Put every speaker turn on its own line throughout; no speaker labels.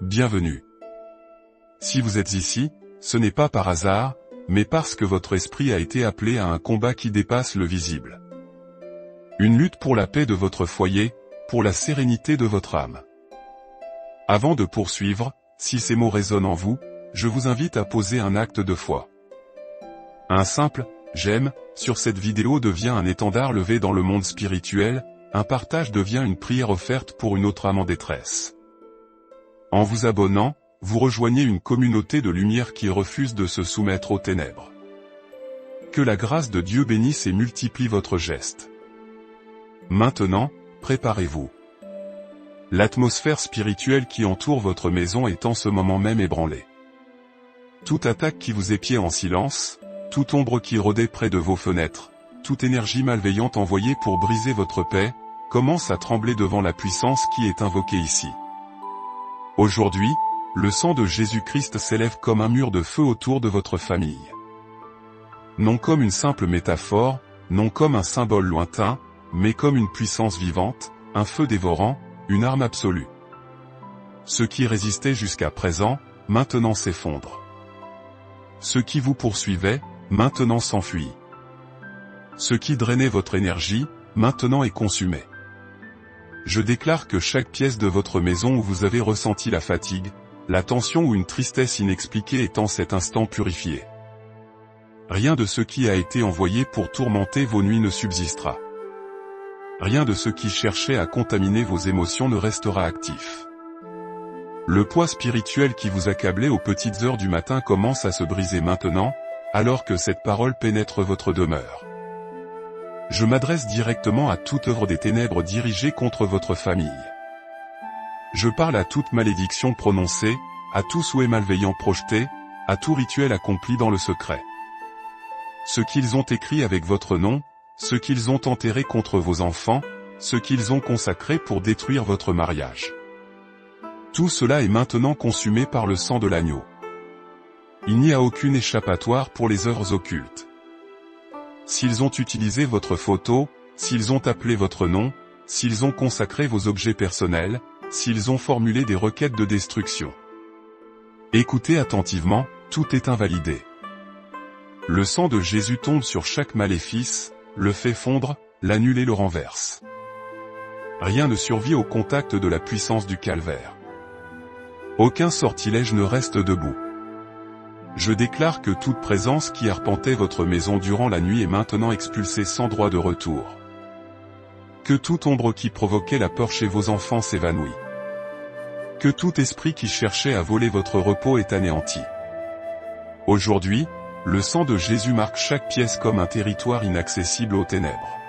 bienvenue. Si vous êtes ici, ce n'est pas par hasard, mais parce que votre esprit a été appelé à un combat qui dépasse le visible. Une lutte pour la paix de votre foyer, pour la sérénité de votre âme. Avant de poursuivre, si ces mots résonnent en vous, je vous invite à poser un acte de foi. Un simple « j'aime » sur cette vidéo devient un étendard levé dans le monde spirituel, un partage devient une prière offerte pour une autre âme en détresse. En vous abonnant, vous rejoignez une communauté de lumière qui refuse de se soumettre aux ténèbres. Que la grâce de Dieu bénisse et multiplie votre geste. Maintenant, préparez-vous. L'atmosphère spirituelle qui entoure votre maison est en ce moment même ébranlée. Toute attaque qui vous épiait en silence, toute ombre qui rôdait près de vos fenêtres, toute énergie malveillante envoyée pour briser votre paix, commence à trembler devant la puissance qui est invoquée ici. Aujourd'hui, le sang de Jésus-Christ s'élève comme un mur de feu autour de votre famille. Non comme une simple métaphore, non comme un symbole lointain, mais comme une puissance vivante, un feu dévorant, une arme absolue. Ce qui résistait jusqu'à présent, maintenant s'effondre. Ce qui vous poursuivait, maintenant s'enfuit. Ce qui drainait votre énergie, maintenant est consumé. Je déclare que chaque pièce de votre maison où vous avez ressenti la fatigue, la tension ou une tristesse inexpliquée est en cet instant purifiée. Rien de ce qui a été envoyé pour tourmenter vos nuits ne subsistera. Rien de ce qui cherchait à contaminer vos émotions ne restera actif. Le poids spirituel qui vous accablait aux petites heures du matin commence à se briser maintenant, alors que cette parole pénètre votre demeure. Je m'adresse directement à toute œuvre des ténèbres dirigée contre votre famille. Je parle à toute malédiction prononcée, à tout souhait malveillant projeté, à tout rituel accompli dans le secret. Ce qu'ils ont écrit avec votre nom, ce qu'ils ont enterré contre vos enfants, ce qu'ils ont consacré pour détruire votre mariage. Tout cela est maintenant consumé par le sang de l'agneau. Il n'y a aucune échappatoire pour les œuvres occultes. S'ils ont utilisé votre photo, s'ils ont appelé votre nom, s'ils ont consacré vos objets personnels, s'ils ont formulé des requêtes de destruction. Écoutez attentivement, tout est invalidé. Le sang de Jésus tombe sur chaque maléfice, le fait fondre, l'annule et le renverse. Rien ne survit au contact de la puissance du calvaire. Aucun sortilège ne reste debout. Je déclare que toute présence qui arpentait votre maison durant la nuit est maintenant expulsée sans droit de retour. Que toute ombre qui provoquait la peur chez vos enfants s'évanouit. Que tout esprit qui cherchait à voler votre repos est anéanti. Aujourd'hui, le sang de Jésus marque chaque pièce comme un territoire inaccessible aux ténèbres.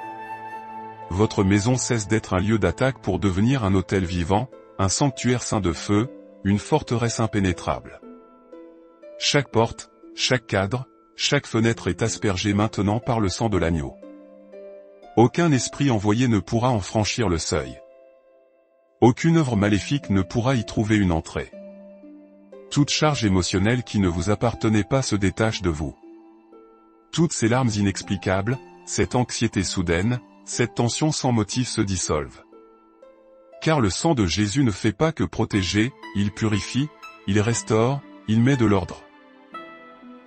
Votre maison cesse d'être un lieu d'attaque pour devenir un autel vivant, un sanctuaire saint de feu, une forteresse impénétrable. Chaque porte, chaque cadre, chaque fenêtre est aspergée maintenant par le sang de l'agneau. Aucun esprit envoyé ne pourra en franchir le seuil. Aucune œuvre maléfique ne pourra y trouver une entrée. Toute charge émotionnelle qui ne vous appartenait pas se détache de vous. Toutes ces larmes inexplicables, cette anxiété soudaine, cette tension sans motif se dissolvent. Car le sang de Jésus ne fait pas que protéger, il purifie, il restaure, il met de l'ordre.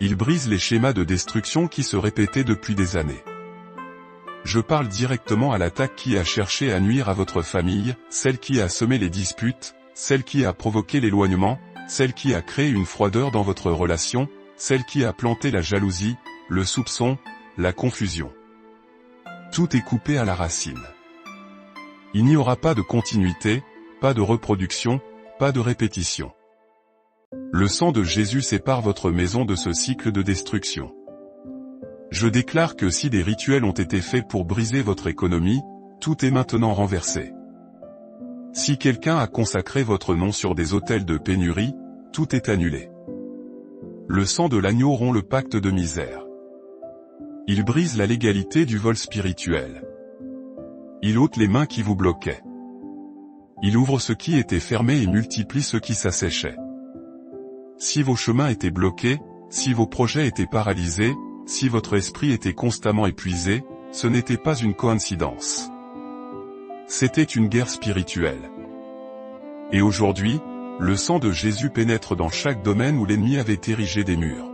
Il brise les schémas de destruction qui se répétaient depuis des années. Je parle directement à l'attaque qui a cherché à nuire à votre famille, celle qui a semé les disputes, celle qui a provoqué l'éloignement, celle qui a créé une froideur dans votre relation, celle qui a planté la jalousie, le soupçon, la confusion. Tout est coupé à la racine. Il n'y aura pas de continuité, pas de reproduction, pas de répétition. Le sang de Jésus sépare votre maison de ce cycle de destruction. Je déclare que si des rituels ont été faits pour briser votre économie, tout est maintenant renversé. Si quelqu'un a consacré votre nom sur des autels de pénurie, tout est annulé. Le sang de l'agneau rompt le pacte de misère. Il brise la légalité du vol spirituel. Il ôte les mains qui vous bloquaient. Il ouvre ce qui était fermé et multiplie ce qui s'asséchait. Si vos chemins étaient bloqués, si vos projets étaient paralysés, si votre esprit était constamment épuisé, ce n'était pas une coïncidence. C'était une guerre spirituelle. Et aujourd'hui, le sang de Jésus pénètre dans chaque domaine où l'ennemi avait érigé des murs.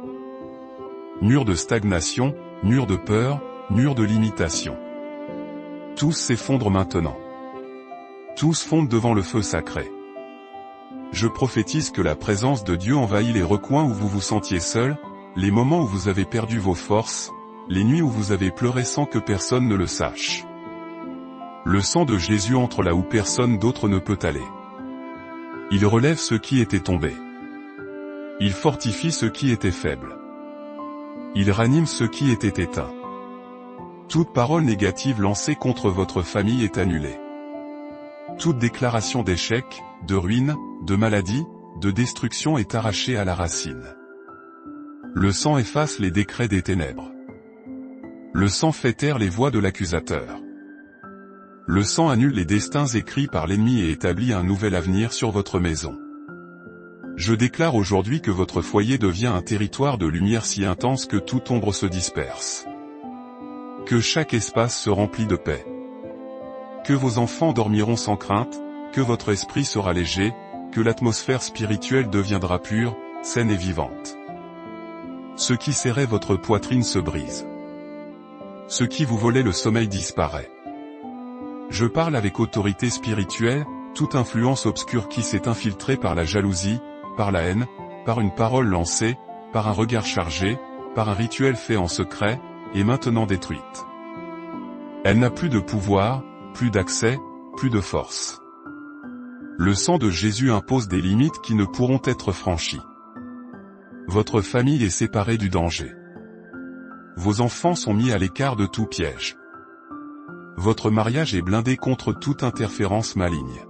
Murs de stagnation, murs de peur, murs de limitation. Tous s'effondrent maintenant. Tous fondent devant le feu sacré. Je prophétise que la présence de Dieu envahit les recoins où vous vous sentiez seul, les moments où vous avez perdu vos forces, les nuits où vous avez pleuré sans que personne ne le sache. Le sang de Jésus entre là où personne d'autre ne peut aller. Il relève ceux qui étaient tombés. Il fortifie ceux qui étaient faibles. Il ranime ceux qui étaient éteints. Toute parole négative lancée contre votre famille est annulée. Toute déclaration d'échec, de ruine, de maladie, de destruction est arrachée à la racine. Le sang efface les décrets des ténèbres. Le sang fait taire les voix de l'accusateur. Le sang annule les destins écrits par l'ennemi et établit un nouvel avenir sur votre maison. Je déclare aujourd'hui que votre foyer devient un territoire de lumière si intense que toute ombre se disperse. Que chaque espace se remplit de paix. Que vos enfants dormiront sans crainte, que votre esprit sera léger, que l'atmosphère spirituelle deviendra pure, saine et vivante. Ce qui serrait votre poitrine se brise. Ce qui vous volait le sommeil disparaît. Je parle avec autorité spirituelle, toute influence obscure qui s'est infiltrée par la jalousie, par la haine, par une parole lancée, par un regard chargé, par un rituel fait en secret, est maintenant détruite. Elle n'a plus de pouvoir, plus d'accès, plus de force. Le sang de Jésus impose des limites qui ne pourront être franchies. Votre famille est séparée du danger. Vos enfants sont mis à l'écart de tout piège. Votre mariage est blindé contre toute interférence maligne.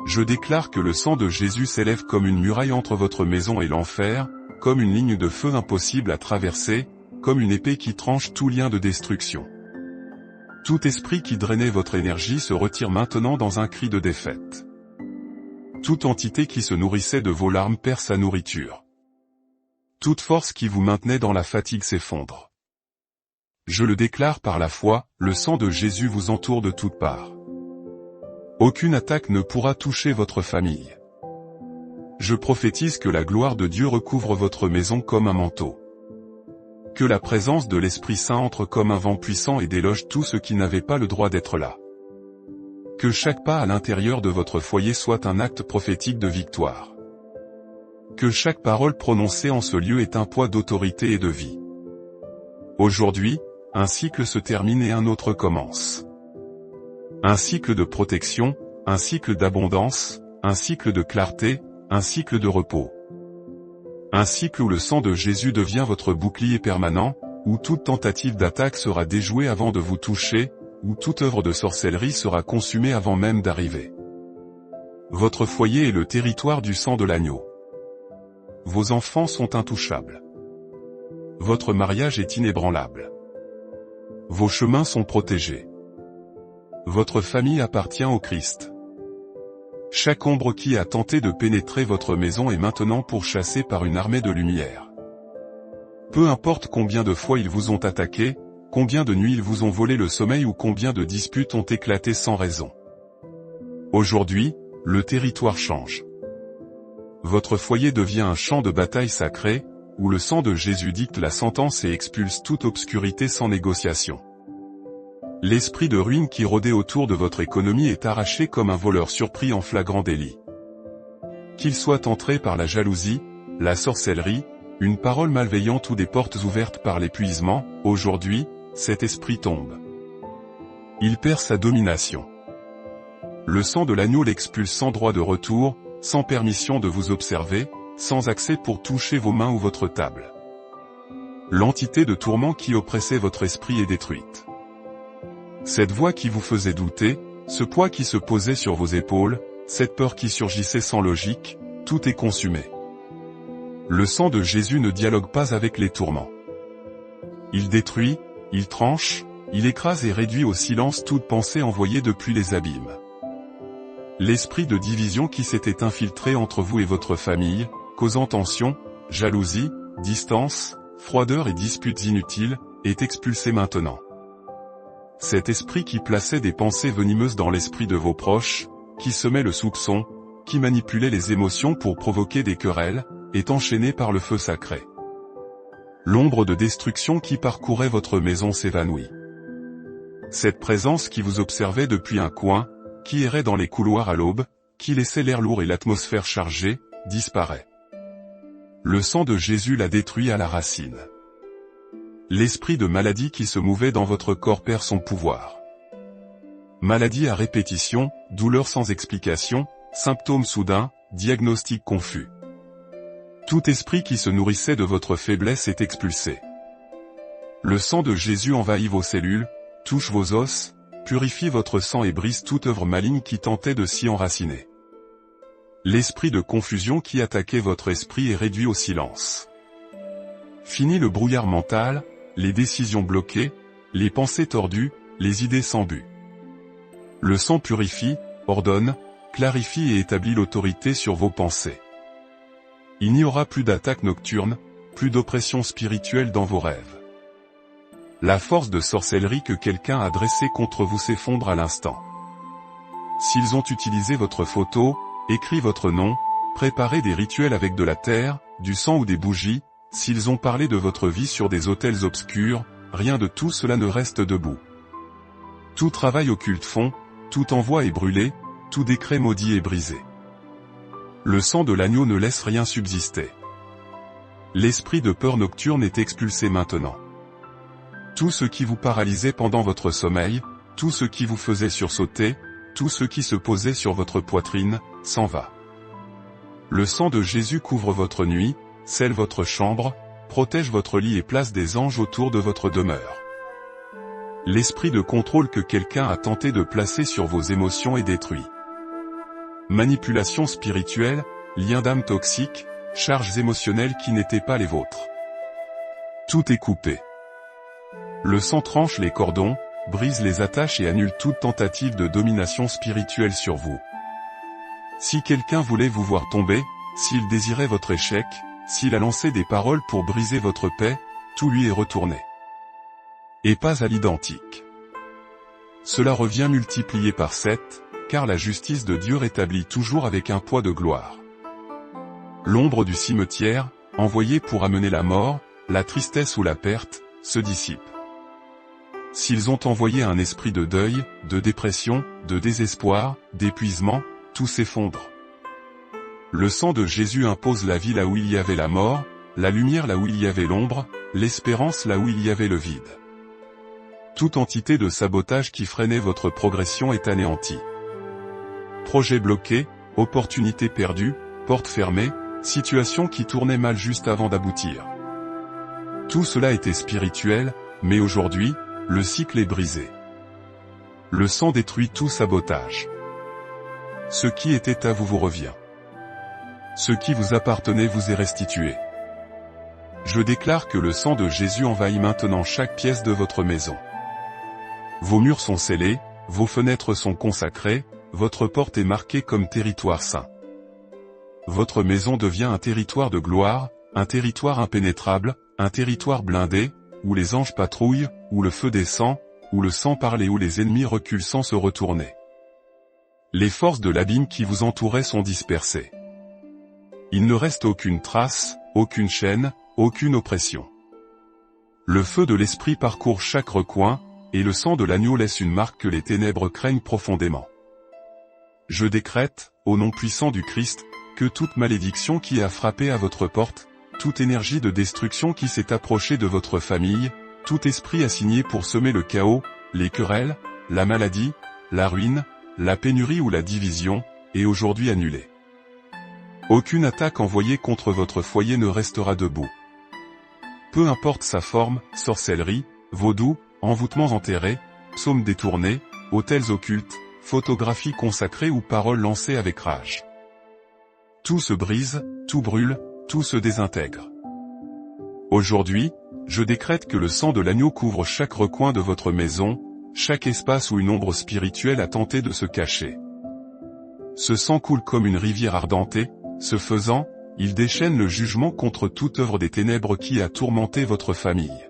Je déclare que le sang de Jésus s'élève comme une muraille entre votre maison et l'enfer, comme une ligne de feu impossible à traverser, comme une épée qui tranche tout lien de destruction. Tout esprit qui drainait votre énergie se retire maintenant dans un cri de défaite. Toute entité qui se nourrissait de vos larmes perd sa nourriture. Toute force qui vous maintenait dans la fatigue s'effondre. Je le déclare par la foi, le sang de Jésus vous entoure de toutes parts. Aucune attaque ne pourra toucher votre famille. Je prophétise que la gloire de Dieu recouvre votre maison comme un manteau. Que la présence de l'Esprit Saint entre comme un vent puissant et déloge tout ce qui n'avait pas le droit d'être là. Que chaque pas à l'intérieur de votre foyer soit un acte prophétique de victoire. Que chaque parole prononcée en ce lieu ait un poids d'autorité et de vie. Aujourd'hui, un cycle se termine et un autre commence. Un cycle de protection, un cycle d'abondance, un cycle de clarté, un cycle de repos. Un cycle où le sang de Jésus devient votre bouclier permanent, où toute tentative d'attaque sera déjouée avant de vous toucher, où toute œuvre de sorcellerie sera consumée avant même d'arriver. Votre foyer est le territoire du sang de l'agneau. Vos enfants sont intouchables. Votre mariage est inébranlable. Vos chemins sont protégés. Votre famille appartient au Christ. Chaque ombre qui a tenté de pénétrer votre maison est maintenant pourchassée par une armée de lumière. Peu importe combien de fois ils vous ont attaqué, combien de nuits ils vous ont volé le sommeil ou combien de disputes ont éclaté sans raison. Aujourd'hui, le territoire change. Votre foyer devient un champ de bataille sacré, où le sang de Jésus dicte la sentence et expulse toute obscurité sans négociation. L'esprit de ruine qui rôdait autour de votre économie est arraché comme un voleur surpris en flagrant délit. Qu'il soit entré par la jalousie, la sorcellerie, une parole malveillante ou des portes ouvertes par l'épuisement, aujourd'hui, cet esprit tombe. Il perd sa domination. Le sang de l'agneau l'expulse sans droit de retour, sans permission de vous observer, sans accès pour toucher vos mains ou votre table. L'entité de tourment qui oppressait votre esprit est détruite. Cette voix qui vous faisait douter, ce poids qui se posait sur vos épaules, cette peur qui surgissait sans logique, tout est consumé. Le sang de Jésus ne dialogue pas avec les tourments. Il détruit, il tranche, il écrase et réduit au silence toute pensée envoyée depuis les abîmes. L'esprit de division qui s'était infiltré entre vous et votre famille, causant tension, jalousie, distance, froideur et disputes inutiles, est expulsé maintenant. Cet esprit qui plaçait des pensées venimeuses dans l'esprit de vos proches, qui semait le soupçon, qui manipulait les émotions pour provoquer des querelles, est enchaîné par le feu sacré. L'ombre de destruction qui parcourait votre maison s'évanouit. Cette présence qui vous observait depuis un coin, qui errait dans les couloirs à l'aube, qui laissait l'air lourd et l'atmosphère chargée, disparaît. Le sang de Jésus l'a détruit à la racine. L'esprit de maladie qui se mouvait dans votre corps perd son pouvoir. Maladie à répétition, douleur sans explication, symptômes soudains, diagnostic confus. Tout esprit qui se nourrissait de votre faiblesse est expulsé. Le sang de Jésus envahit vos cellules, touche vos os, purifie votre sang et brise toute œuvre maligne qui tentait de s'y enraciner. L'esprit de confusion qui attaquait votre esprit est réduit au silence. Fini le brouillard mental, les décisions bloquées, les pensées tordues, les idées sans but. Le sang purifie, ordonne, clarifie et établit l'autorité sur vos pensées. Il n'y aura plus d'attaques nocturnes, plus d'oppression spirituelle dans vos rêves. La force de sorcellerie que quelqu'un a dressée contre vous s'effondre à l'instant. S'ils ont utilisé votre photo, écrit votre nom, préparé des rituels avec de la terre, du sang ou des bougies, s'ils ont parlé de votre vie sur des autels obscurs, rien de tout cela ne reste debout. Tout travail occulte fond, tout envoi est brûlé, tout décret maudit est brisé. Le sang de l'agneau ne laisse rien subsister. L'esprit de peur nocturne est expulsé maintenant. Tout ce qui vous paralysait pendant votre sommeil, tout ce qui vous faisait sursauter, tout ce qui se posait sur votre poitrine, s'en va. Le sang de Jésus couvre votre nuit, scelle votre chambre, protège votre lit et place des anges autour de votre demeure. L'esprit de contrôle que quelqu'un a tenté de placer sur vos émotions est détruit. Manipulation spirituelle, liens d'âme toxiques, charges émotionnelles qui n'étaient pas les vôtres. Tout est coupé. Le sang tranche les cordons, brise les attaches et annule toute tentative de domination spirituelle sur vous. Si quelqu'un voulait vous voir tomber, s'il désirait votre échec, s'il a lancé des paroles pour briser votre paix, tout lui est retourné. Et pas à l'identique. Cela revient multiplié par 7, car la justice de Dieu rétablit toujours avec un poids de gloire. L'ombre du cimetière, envoyée pour amener la mort, la tristesse ou la perte, se dissipe. S'ils ont envoyé un esprit de deuil, de dépression, de désespoir, d'épuisement, tout s'effondre. Le sang de Jésus impose la vie là où il y avait la mort, la lumière là où il y avait l'ombre, l'espérance là où il y avait le vide. Toute entité de sabotage qui freinait votre progression est anéantie. Projet bloqué, opportunité perdue, porte fermée, situation qui tournait mal juste avant d'aboutir. Tout cela était spirituel, mais aujourd'hui, le cycle est brisé. Le sang détruit tout sabotage. Ce qui était à vous vous revient. Ce qui vous appartenait vous est restitué. Je déclare que le sang de Jésus envahit maintenant chaque pièce de votre maison. Vos murs sont scellés, vos fenêtres sont consacrées, votre porte est marquée comme territoire saint. Votre maison devient un territoire de gloire, un territoire impénétrable, un territoire blindé, où les anges patrouillent, où le feu descend, où le sang parle et où les ennemis reculent sans se retourner. Les forces de l'abîme qui vous entouraient sont dispersées. Il ne reste aucune trace, aucune chaîne, aucune oppression. Le feu de l'esprit parcourt chaque recoin, et le sang de l'agneau laisse une marque que les ténèbres craignent profondément. Je décrète, au nom puissant du Christ, que toute malédiction qui a frappé à votre porte, toute énergie de destruction qui s'est approchée de votre famille, tout esprit assigné pour semer le chaos, les querelles, la maladie, la ruine, la pénurie ou la division, est aujourd'hui annulée. Aucune attaque envoyée contre votre foyer ne restera debout. Peu importe sa forme, sorcellerie, vaudou, envoûtements enterrés, psaumes détournés, autels occultes, photographies consacrées ou paroles lancées avec rage. Tout se brise, tout brûle, tout se désintègre. Aujourd'hui, je décrète que le sang de l'agneau couvre chaque recoin de votre maison, chaque espace où une ombre spirituelle a tenté de se cacher. Ce sang coule comme une rivière ardentée, ce faisant, il déchaîne le jugement contre toute œuvre des ténèbres qui a tourmenté votre famille.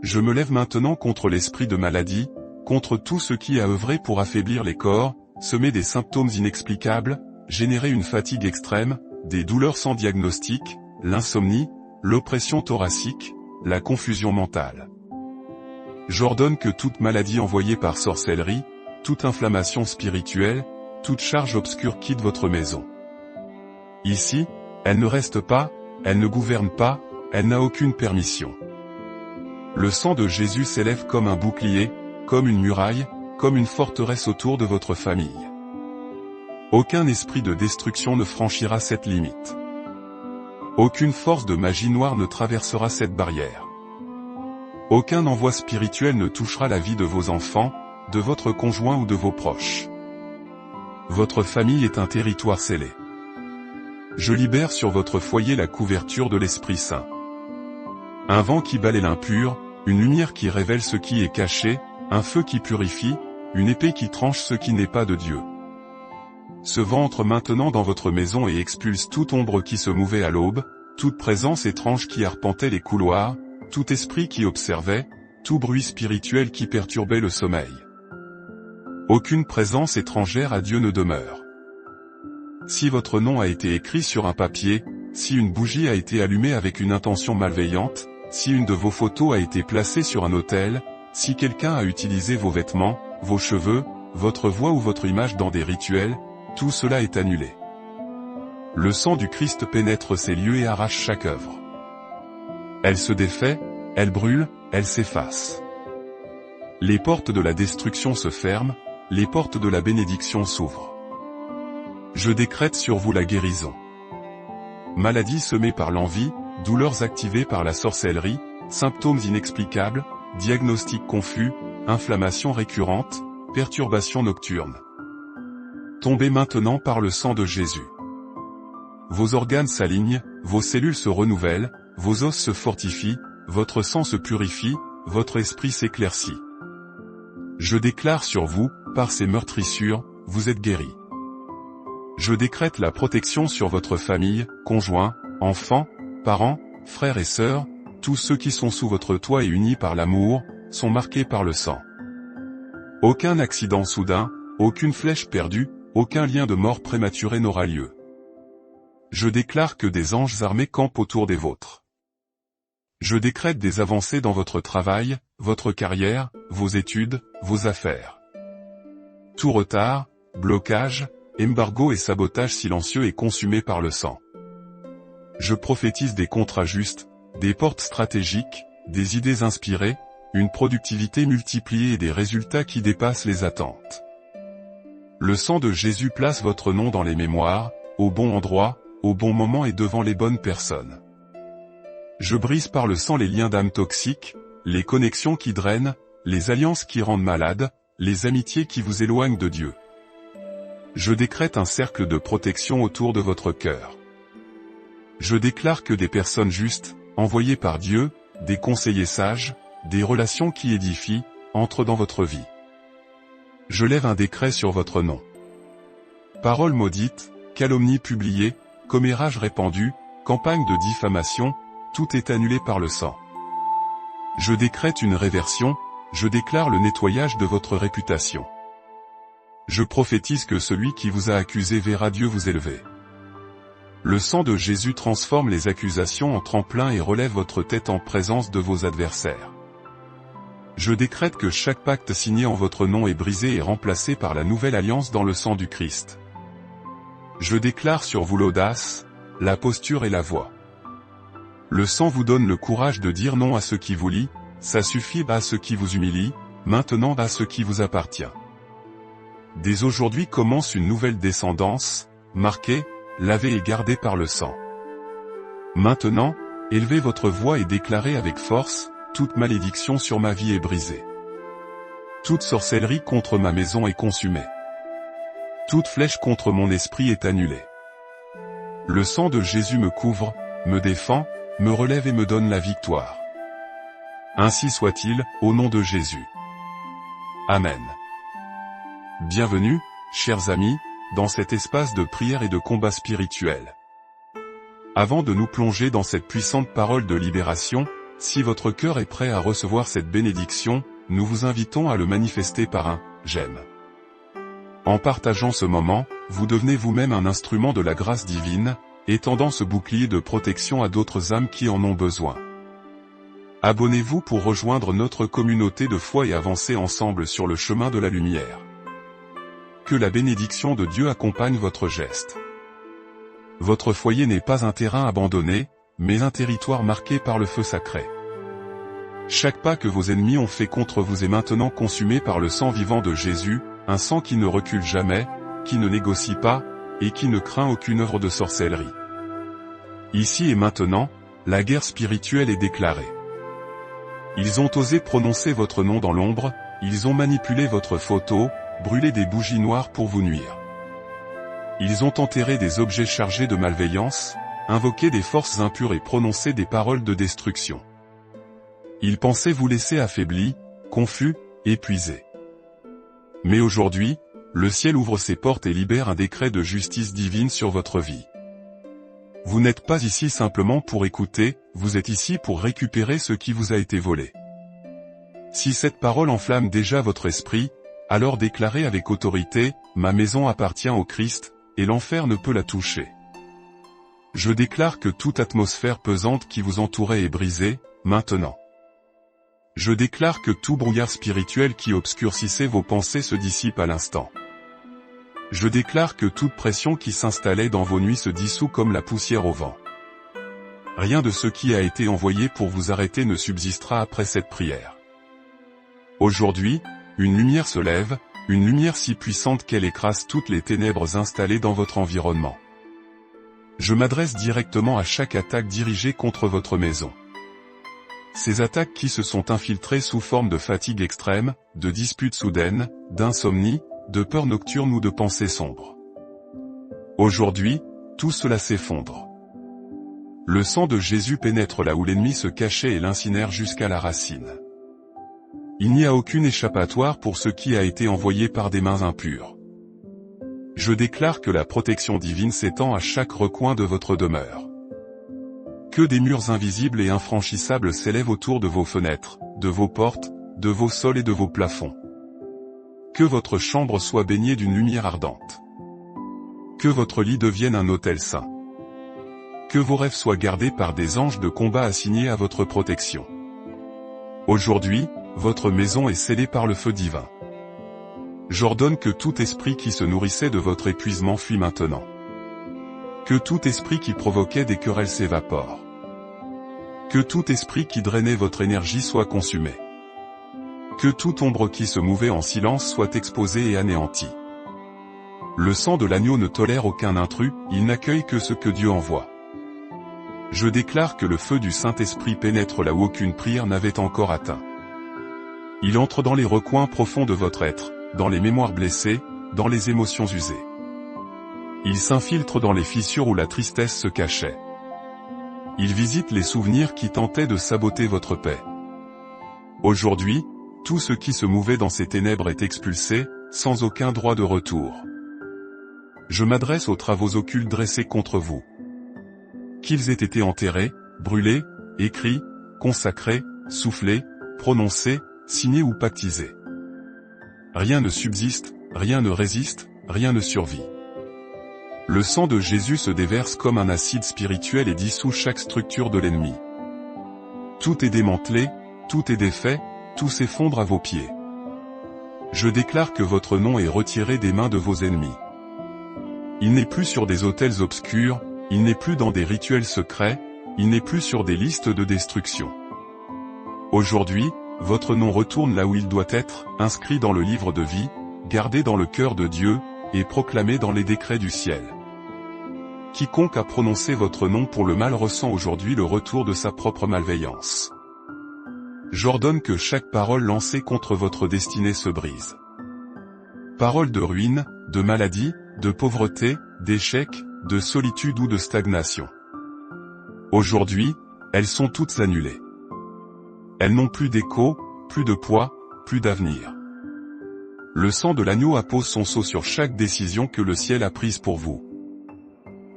Je me lève maintenant contre l'esprit de maladie, contre tout ce qui a œuvré pour affaiblir les corps, semer des symptômes inexplicables. générer une fatigue extrême, des douleurs sans diagnostic, l'insomnie, l'oppression thoracique, la confusion mentale. J'ordonne que toute maladie envoyée par sorcellerie, toute inflammation spirituelle, toute charge obscure quitte votre maison. Ici, elle ne reste pas, elle ne gouverne pas, elle n'a aucune permission. Le sang de Jésus s'élève comme un bouclier, comme une muraille, comme une forteresse autour de votre famille. Aucun esprit de destruction ne franchira cette limite. Aucune force de magie noire ne traversera cette barrière. Aucun envoi spirituel ne touchera la vie de vos enfants, de votre conjoint ou de vos proches. Votre famille est un territoire scellé. Je libère sur votre foyer la couverture de l'Esprit Saint. Un vent qui balaie l'impur, une lumière qui révèle ce qui est caché, un feu qui purifie, une épée qui tranche ce qui n'est pas de Dieu. Ce vent entre maintenant dans votre maison et expulse toute ombre qui se mouvait à l'aube, toute présence étrange qui arpentait les couloirs, tout esprit qui observait, tout bruit spirituel qui perturbait le sommeil. Aucune présence étrangère à Dieu ne demeure. Si votre nom a été écrit sur un papier, si une bougie a été allumée avec une intention malveillante, si une de vos photos a été placée sur un autel, si quelqu'un a utilisé vos vêtements, vos cheveux, votre voix ou votre image dans des rituels, tout cela est annulé. Le sang du Christ pénètre ces lieux et arrache chaque œuvre. Elle se défait, elle brûle, elle s'efface. Les portes de la destruction se ferment, les portes de la bénédiction s'ouvrent. Je décrète sur vous la guérison. Maladies semées par l'envie, douleurs activées par la sorcellerie, symptômes inexplicables, diagnostics confus, inflammations récurrentes, perturbations nocturnes. Tombez maintenant par le sang de Jésus. Vos organes s'alignent, vos cellules se renouvellent, vos os se fortifient, votre sang se purifie, votre esprit s'éclaircit. Je déclare sur vous, par ces meurtrissures, vous êtes guéris. Je décrète la protection sur votre famille, conjoint, enfants, parents, frères et sœurs, tous ceux qui sont sous votre toit et unis par l'amour, sont marqués par le sang. Aucun accident soudain, aucune flèche perdue, aucun lien de mort prématuré n'aura lieu. Je déclare que des anges armés campent autour des vôtres. Je décrète des avancées dans votre travail, votre carrière, vos études, vos affaires. Tout retard, blocage, embargo et sabotage silencieux est consumé par le sang. Je prophétise des contrats justes, des portes stratégiques, des idées inspirées, une productivité multipliée et des résultats qui dépassent les attentes. Le sang de Jésus place votre nom dans les mémoires, au bon endroit, au bon moment et devant les bonnes personnes. Je brise par le sang les liens d'âme toxiques, les connexions qui drainent, les alliances qui rendent malades, les amitiés qui vous éloignent de Dieu. Je décrète un cercle de protection autour de votre cœur. Je déclare que des personnes justes, envoyées par Dieu, des conseillers sages, des relations qui édifient, entrent dans votre vie. Je lève un décret sur votre nom. Paroles maudites, calomnies publiées, commérages répandus, campagne de diffamation, tout est annulé par le sang. Je décrète une réversion, je déclare le nettoyage de votre réputation. Je prophétise que celui qui vous a accusé verra Dieu vous élever. Le sang de Jésus transforme les accusations en tremplin et relève votre tête en présence de vos adversaires. Je décrète que chaque pacte signé en votre nom est brisé et remplacé par la nouvelle alliance dans le sang du Christ. Je déclare sur vous l'audace, la posture et la voix. Le sang vous donne le courage de dire non à ce qui vous lie, ça suffit à ce qui vous humilie, maintenant à ce qui vous appartient. Dès aujourd'hui commence une nouvelle descendance, marquée, lavée et gardée par le sang. Maintenant, élevez votre voix et déclarez avec force, toute malédiction sur ma vie est brisée. Toute sorcellerie contre ma maison est consumée. Toute flèche contre mon esprit est annulée. Le sang de Jésus me couvre, me défend, me relève et me donne la victoire. Ainsi soit-il, au nom de Jésus. Amen. Bienvenue, chers amis, dans cet espace de prière et de combat spirituel. Avant de nous plonger dans cette puissante parole de libération, si votre cœur est prêt à recevoir cette bénédiction, nous vous invitons à le manifester par un « j'aime ». En partageant ce moment, vous devenez vous-même un instrument de la grâce divine, étendant ce bouclier de protection à d'autres âmes qui en ont besoin. Abonnez-vous pour rejoindre notre communauté de foi et avancer ensemble sur le chemin de la lumière. Que la bénédiction de Dieu accompagne votre geste. Votre foyer n'est pas un terrain abandonné, mais un territoire marqué par le feu sacré. Chaque pas que vos ennemis ont fait contre vous est maintenant consumé par le sang vivant de Jésus, un sang qui ne recule jamais, qui ne négocie pas, et qui ne craint aucune œuvre de sorcellerie. Ici et maintenant, la guerre spirituelle est déclarée. Ils ont osé prononcer votre nom dans l'ombre, ils ont manipulé votre photo, brûlé des bougies noires pour vous nuire. Ils ont enterré des objets chargés de malveillance, invoqué des forces impures et prononcé des paroles de destruction. Ils pensaient vous laisser affaiblis, confus, épuisés. Mais aujourd'hui, le ciel ouvre ses portes et libère un décret de justice divine sur votre vie. Vous n'êtes pas ici simplement pour écouter, vous êtes ici pour récupérer ce qui vous a été volé. Si cette parole enflamme déjà votre esprit, alors déclarez avec autorité, « Ma maison appartient au Christ, et l'enfer ne peut la toucher. » Je déclare que toute atmosphère pesante qui vous entourait est brisée, maintenant. Je déclare que tout brouillard spirituel qui obscurcissait vos pensées se dissipe à l'instant. Je déclare que toute pression qui s'installait dans vos nuits se dissout comme la poussière au vent. Rien de ce qui a été envoyé pour vous arrêter ne subsistera après cette prière. Aujourd'hui, une lumière se lève, une lumière si puissante qu'elle écrase toutes les ténèbres installées dans votre environnement. Je m'adresse directement à chaque attaque dirigée contre votre maison. Ces attaques qui se sont infiltrées sous forme de fatigue extrême, de disputes soudaines, d'insomnie, de peur nocturne ou de pensées sombres. Aujourd'hui, tout cela s'effondre. Le sang de Jésus pénètre là où l'ennemi se cachait et l'incinère jusqu'à la racine. Il n'y a aucune échappatoire pour ce qui a été envoyé par des mains impures. Je déclare que la protection divine s'étend à chaque recoin de votre demeure. Que des murs invisibles et infranchissables s'élèvent autour de vos fenêtres, de vos portes, de vos sols et de vos plafonds. Que votre chambre soit baignée d'une lumière ardente. Que votre lit devienne un autel saint. Que vos rêves soient gardés par des anges de combat assignés à votre protection. Aujourd'hui, votre maison est scellée par le feu divin. J'ordonne que tout esprit qui se nourrissait de votre épuisement fuit maintenant. Que tout esprit qui provoquait des querelles s'évapore. Que tout esprit qui drainait votre énergie soit consumé. Que toute ombre qui se mouvait en silence soit exposée et anéantie. Le sang de l'agneau ne tolère aucun intrus, il n'accueille que ce que Dieu envoie. Je déclare que le feu du Saint-Esprit pénètre là où aucune prière n'avait encore atteint. Il entre dans les recoins profonds de votre être, dans les mémoires blessées, dans les émotions usées. Il s'infiltre dans les fissures où la tristesse se cachait. Il visite les souvenirs qui tentaient de saboter votre paix. Aujourd'hui, tout ce qui se mouvait dans ces ténèbres est expulsé, sans aucun droit de retour. Je m'adresse aux travaux occultes dressés contre vous. Qu'ils aient été enterrés, brûlés, écrits, consacrés, soufflés, prononcés, signés ou pactisés. Rien ne subsiste, rien ne résiste, rien ne survit. Le sang de Jésus se déverse comme un acide spirituel et dissout chaque structure de l'ennemi. Tout est démantelé, tout est défait, tout s'effondre à vos pieds. Je déclare que votre nom est retiré des mains de vos ennemis. Il n'est plus sur des autels obscurs, il n'est plus dans des rituels secrets, il n'est plus sur des listes de destruction. Aujourd'hui, votre nom retourne là où il doit être, inscrit dans le livre de vie, gardé dans le cœur de Dieu, et proclamé dans les décrets du ciel. Quiconque a prononcé votre nom pour le mal ressent aujourd'hui le retour de sa propre malveillance. J'ordonne que chaque parole lancée contre votre destinée se brise. Paroles de ruine, de maladie, de pauvreté, d'échec, de solitude ou de stagnation. Aujourd'hui, elles sont toutes annulées. Elles n'ont plus d'écho, plus de poids, plus d'avenir. Le sang de l'agneau appose son sceau sur chaque décision que le ciel a prise pour vous.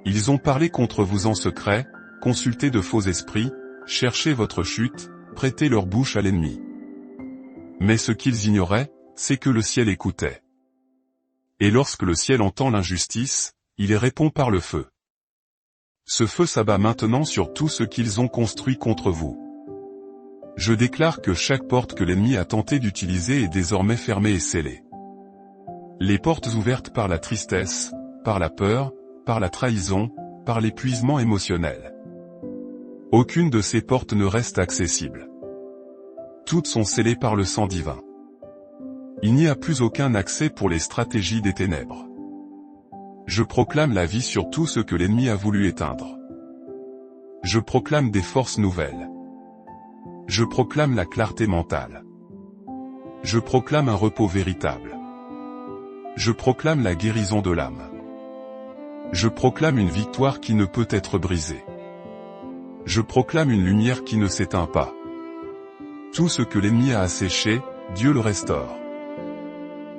Ils ont parlé contre vous en secret, consulté de faux esprits, cherché votre chute, prêté leur bouche à l'ennemi. Mais ce qu'ils ignoraient, c'est que le ciel écoutait. Et lorsque le ciel entend l'injustice, il y répond par le feu. Ce feu s'abat maintenant sur tout ce qu'ils ont construit contre vous. Je déclare que chaque porte que l'ennemi a tenté d'utiliser est désormais fermée et scellée. Les portes ouvertes par la tristesse, par la peur, par la trahison, par l'épuisement émotionnel. Aucune de ces portes ne reste accessible. Toutes sont scellées par le sang divin. Il n'y a plus aucun accès pour les stratégies des ténèbres. Je proclame la vie sur tout ce que l'ennemi a voulu éteindre. Je proclame des forces nouvelles. Je proclame la clarté mentale. Je proclame un repos véritable. Je proclame la guérison de l'âme. Je proclame une victoire qui ne peut être brisée. Je proclame une lumière qui ne s'éteint pas. Tout ce que l'ennemi a asséché, Dieu le restaure.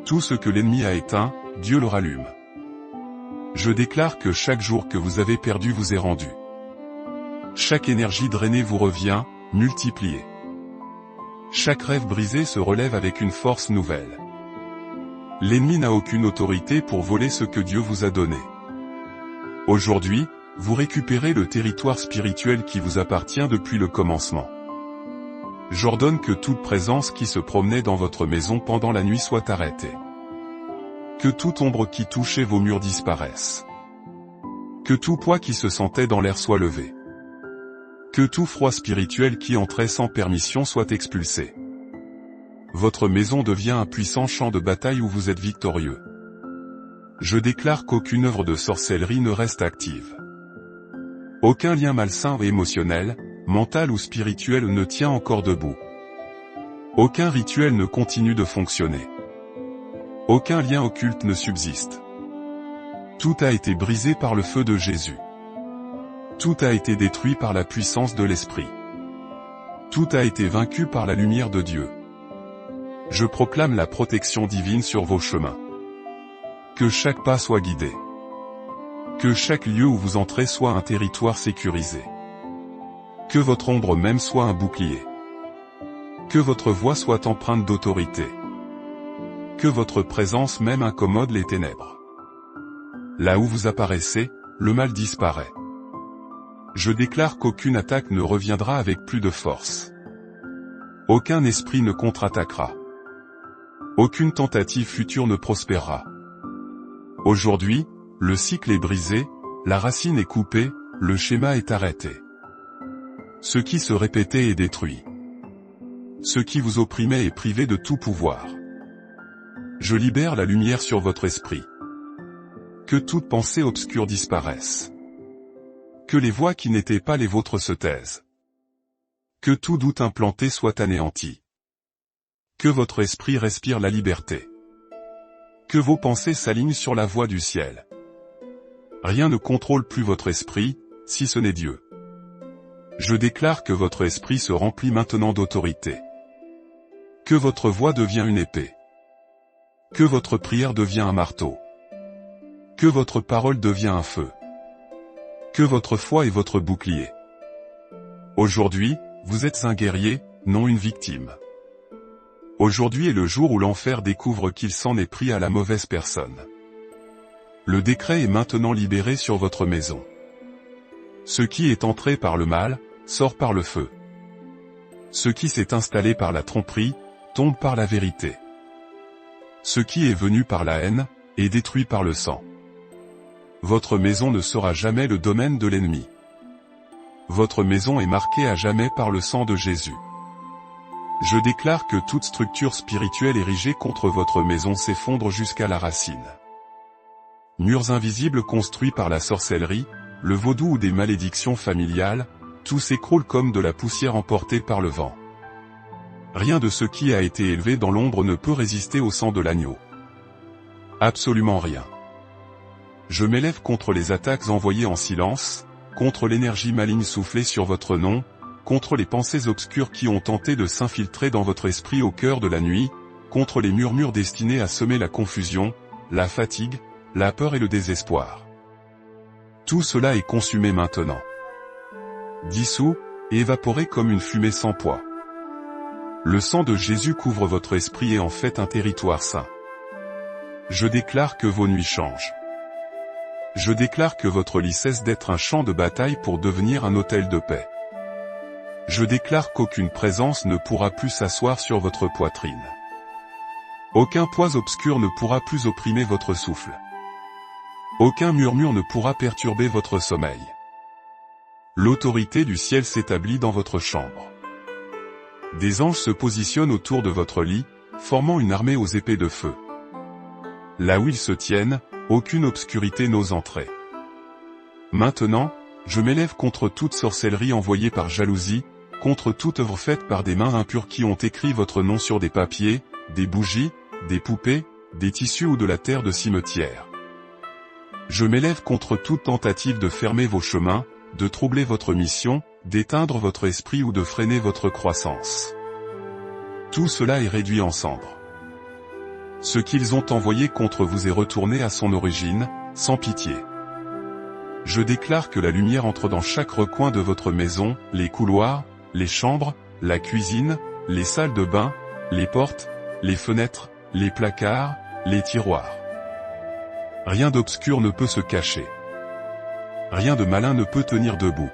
Tout ce que l'ennemi a éteint, Dieu le rallume. Je déclare que chaque jour que vous avez perdu vous est rendu. Chaque énergie drainée vous revient, multipliée. Chaque rêve brisé se relève avec une force nouvelle. L'ennemi n'a aucune autorité pour voler ce que Dieu vous a donné. Aujourd'hui, vous récupérez le territoire spirituel qui vous appartient depuis le commencement. J'ordonne que toute présence qui se promenait dans votre maison pendant la nuit soit arrêtée. Que toute ombre qui touchait vos murs disparaisse. Que tout poids qui se sentait dans l'air soit levé. Que tout froid spirituel qui entrait sans permission soit expulsé. Votre maison devient un puissant champ de bataille où vous êtes victorieux. Je déclare qu'aucune œuvre de sorcellerie ne reste active. Aucun lien malsain émotionnel, mental ou spirituel ne tient encore debout. Aucun rituel ne continue de fonctionner. Aucun lien occulte ne subsiste. Tout a été brisé par le feu de Jésus. Tout a été détruit par la puissance de l'Esprit. Tout a été vaincu par la lumière de Dieu. Je proclame la protection divine sur vos chemins. Que chaque pas soit guidé. Que chaque lieu où vous entrez soit un territoire sécurisé. Que votre ombre même soit un bouclier. Que votre voix soit empreinte d'autorité. Que votre présence même incommode les ténèbres. Là où vous apparaissez, le mal disparaît. Je déclare qu'aucune attaque ne reviendra avec plus de force. Aucun esprit ne contre-attaquera. Aucune tentative future ne prospérera. Aujourd'hui, le cycle est brisé, la racine est coupée, le schéma est arrêté. Ce qui se répétait est détruit. Ce qui vous opprimait est privé de tout pouvoir. Je libère la lumière sur votre esprit. Que toute pensée obscure disparaisse. Que les voix qui n'étaient pas les vôtres se taisent. Que tout doute implanté soit anéanti. Que votre esprit respire la liberté. Que vos pensées s'alignent sur la voie du ciel. Rien ne contrôle plus votre esprit, si ce n'est Dieu. Je déclare que votre esprit se remplit maintenant d'autorité. Que votre voix devient une épée. Que votre prière devient un marteau. Que votre parole devient un feu. Que votre foi est votre bouclier. Aujourd'hui, vous êtes un guerrier, non une victime. Aujourd'hui est le jour où l'enfer découvre qu'il s'en est pris à la mauvaise personne. Le décret est maintenant libéré sur votre maison. Ce qui est entré par le mal, sort par le feu. Ce qui s'est installé par la tromperie, tombe par la vérité. Ce qui est venu par la haine, est détruit par le sang. Votre maison ne sera jamais le domaine de l'ennemi. Votre maison est marquée à jamais par le sang de Jésus. Je déclare que toute structure spirituelle érigée contre votre maison s'effondre jusqu'à la racine. Murs invisibles construits par la sorcellerie, le vaudou ou des malédictions familiales, tout s'écroule comme de la poussière emportée par le vent. Rien de ce qui a été élevé dans l'ombre ne peut résister au sang de l'agneau. Absolument rien. Je m'élève contre les attaques envoyées en silence, contre l'énergie maligne soufflée sur votre nom, contre les pensées obscures qui ont tenté de s'infiltrer dans votre esprit au cœur de la nuit, contre les murmures destinés à semer la confusion, la fatigue, la peur et le désespoir. Tout cela est consumé maintenant. Dissous, et évaporé comme une fumée sans poids. Le sang de Jésus couvre votre esprit et en fait un territoire saint. Je déclare que vos nuits changent. Je déclare que votre lit cesse d'être un champ de bataille pour devenir un hôtel de paix. Je déclare qu'aucune présence ne pourra plus s'asseoir sur votre poitrine. Aucun poids obscur ne pourra plus opprimer votre souffle. Aucun murmure ne pourra perturber votre sommeil. L'autorité du ciel s'établit dans votre chambre. Des anges se positionnent autour de votre lit, formant une armée aux épées de feu. Là où ils se tiennent, aucune obscurité n'ose entrer. Maintenant, je m'élève contre toute sorcellerie envoyée par jalousie, contre toute œuvre faite par des mains impures qui ont écrit votre nom sur des papiers, des bougies, des poupées, des tissus ou de la terre de cimetière. Je m'élève contre toute tentative de fermer vos chemins, de troubler votre mission, d'éteindre votre esprit ou de freiner votre croissance. Tout cela est réduit en cendres. Ce qu'ils ont envoyé contre vous est retourné à son origine, sans pitié. Je déclare que la lumière entre dans chaque recoin de votre maison, les couloirs, les chambres, la cuisine, les salles de bain, les portes, les fenêtres, les placards, les tiroirs. Rien d'obscur ne peut se cacher. Rien de malin ne peut tenir debout.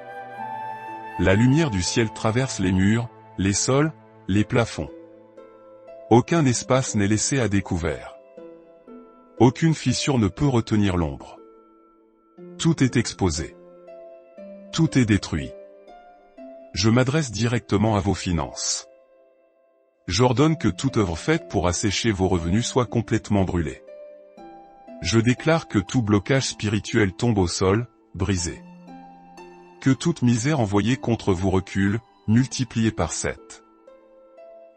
La lumière du ciel traverse les murs, les sols, les plafonds. Aucun espace n'est laissé à découvert. Aucune fissure ne peut retenir l'ombre. Tout est exposé. Tout est détruit. Je m'adresse directement à vos finances. J'ordonne que toute œuvre faite pour assécher vos revenus soit complètement brûlée. Je déclare que tout blocage spirituel tombe au sol, brisé. Que toute misère envoyée contre vous recule, multipliée par 7.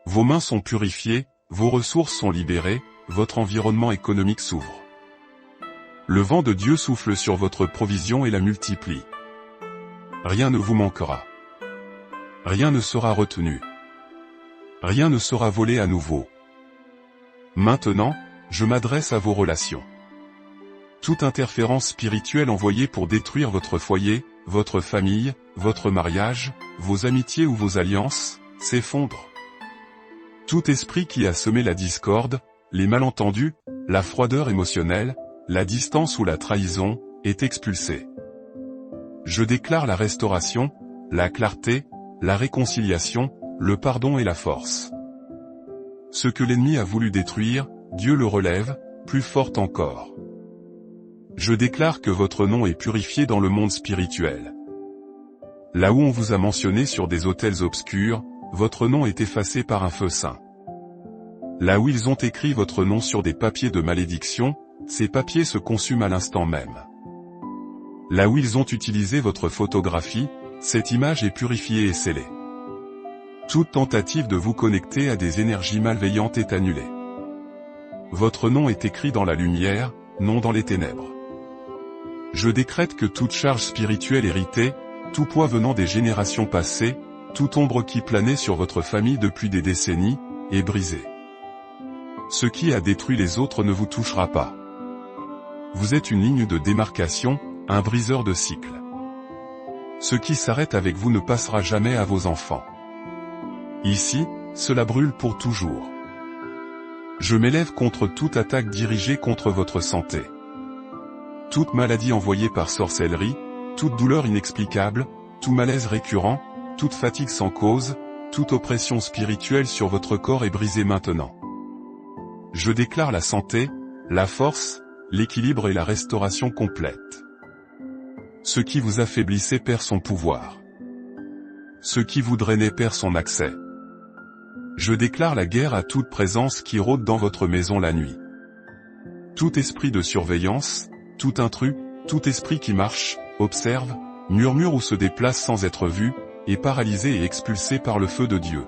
Vos mains sont purifiées, vos ressources sont libérées, votre environnement économique s'ouvre. Le vent de Dieu souffle sur votre provision et la multiplie. Rien ne vous manquera. Rien ne sera retenu. Rien ne sera volé à nouveau. Maintenant, je m'adresse à vos relations. Toute interférence spirituelle envoyée pour détruire votre foyer, votre famille, votre mariage, vos amitiés ou vos alliances, s'effondre. Tout esprit qui a semé la discorde, les malentendus, la froideur émotionnelle, la distance ou la trahison, est expulsé. Je déclare la restauration, la clarté, la réconciliation, le pardon et la force. Ce que l'ennemi a voulu détruire, Dieu le relève, plus fort encore. Je déclare que votre nom est purifié dans le monde spirituel. Là où on vous a mentionné sur des autels obscurs, votre nom est effacé par un feu saint. Là où ils ont écrit votre nom sur des papiers de malédiction, ces papiers se consument à l'instant même. Là où ils ont utilisé votre photographie, cette image est purifiée et scellée. Toute tentative de vous connecter à des énergies malveillantes est annulée. Votre nom est écrit dans la lumière, non dans les ténèbres. Je décrète que toute charge spirituelle héritée, tout poids venant des générations passées, toute ombre qui planait sur votre famille depuis des décennies, est brisé. Ce qui a détruit les autres ne vous touchera pas. Vous êtes une ligne de démarcation, un briseur de cycles. Ce qui s'arrête avec vous ne passera jamais à vos enfants. Ici, cela brûle pour toujours. Je m'élève contre toute attaque dirigée contre votre santé. Toute maladie envoyée par sorcellerie, toute douleur inexplicable, tout malaise récurrent, toute fatigue sans cause, toute oppression spirituelle sur votre corps est brisée maintenant. Je déclare la santé, la force, l'équilibre et la restauration complète. Ce qui vous affaiblissait perd son pouvoir. Ce qui vous drainait perd son accès. Je déclare la guerre à toute présence qui rôde dans votre maison la nuit. Tout esprit de surveillance, tout intrus, tout esprit qui marche, observe, murmure ou se déplace sans être vu, est paralysé et expulsé par le feu de Dieu.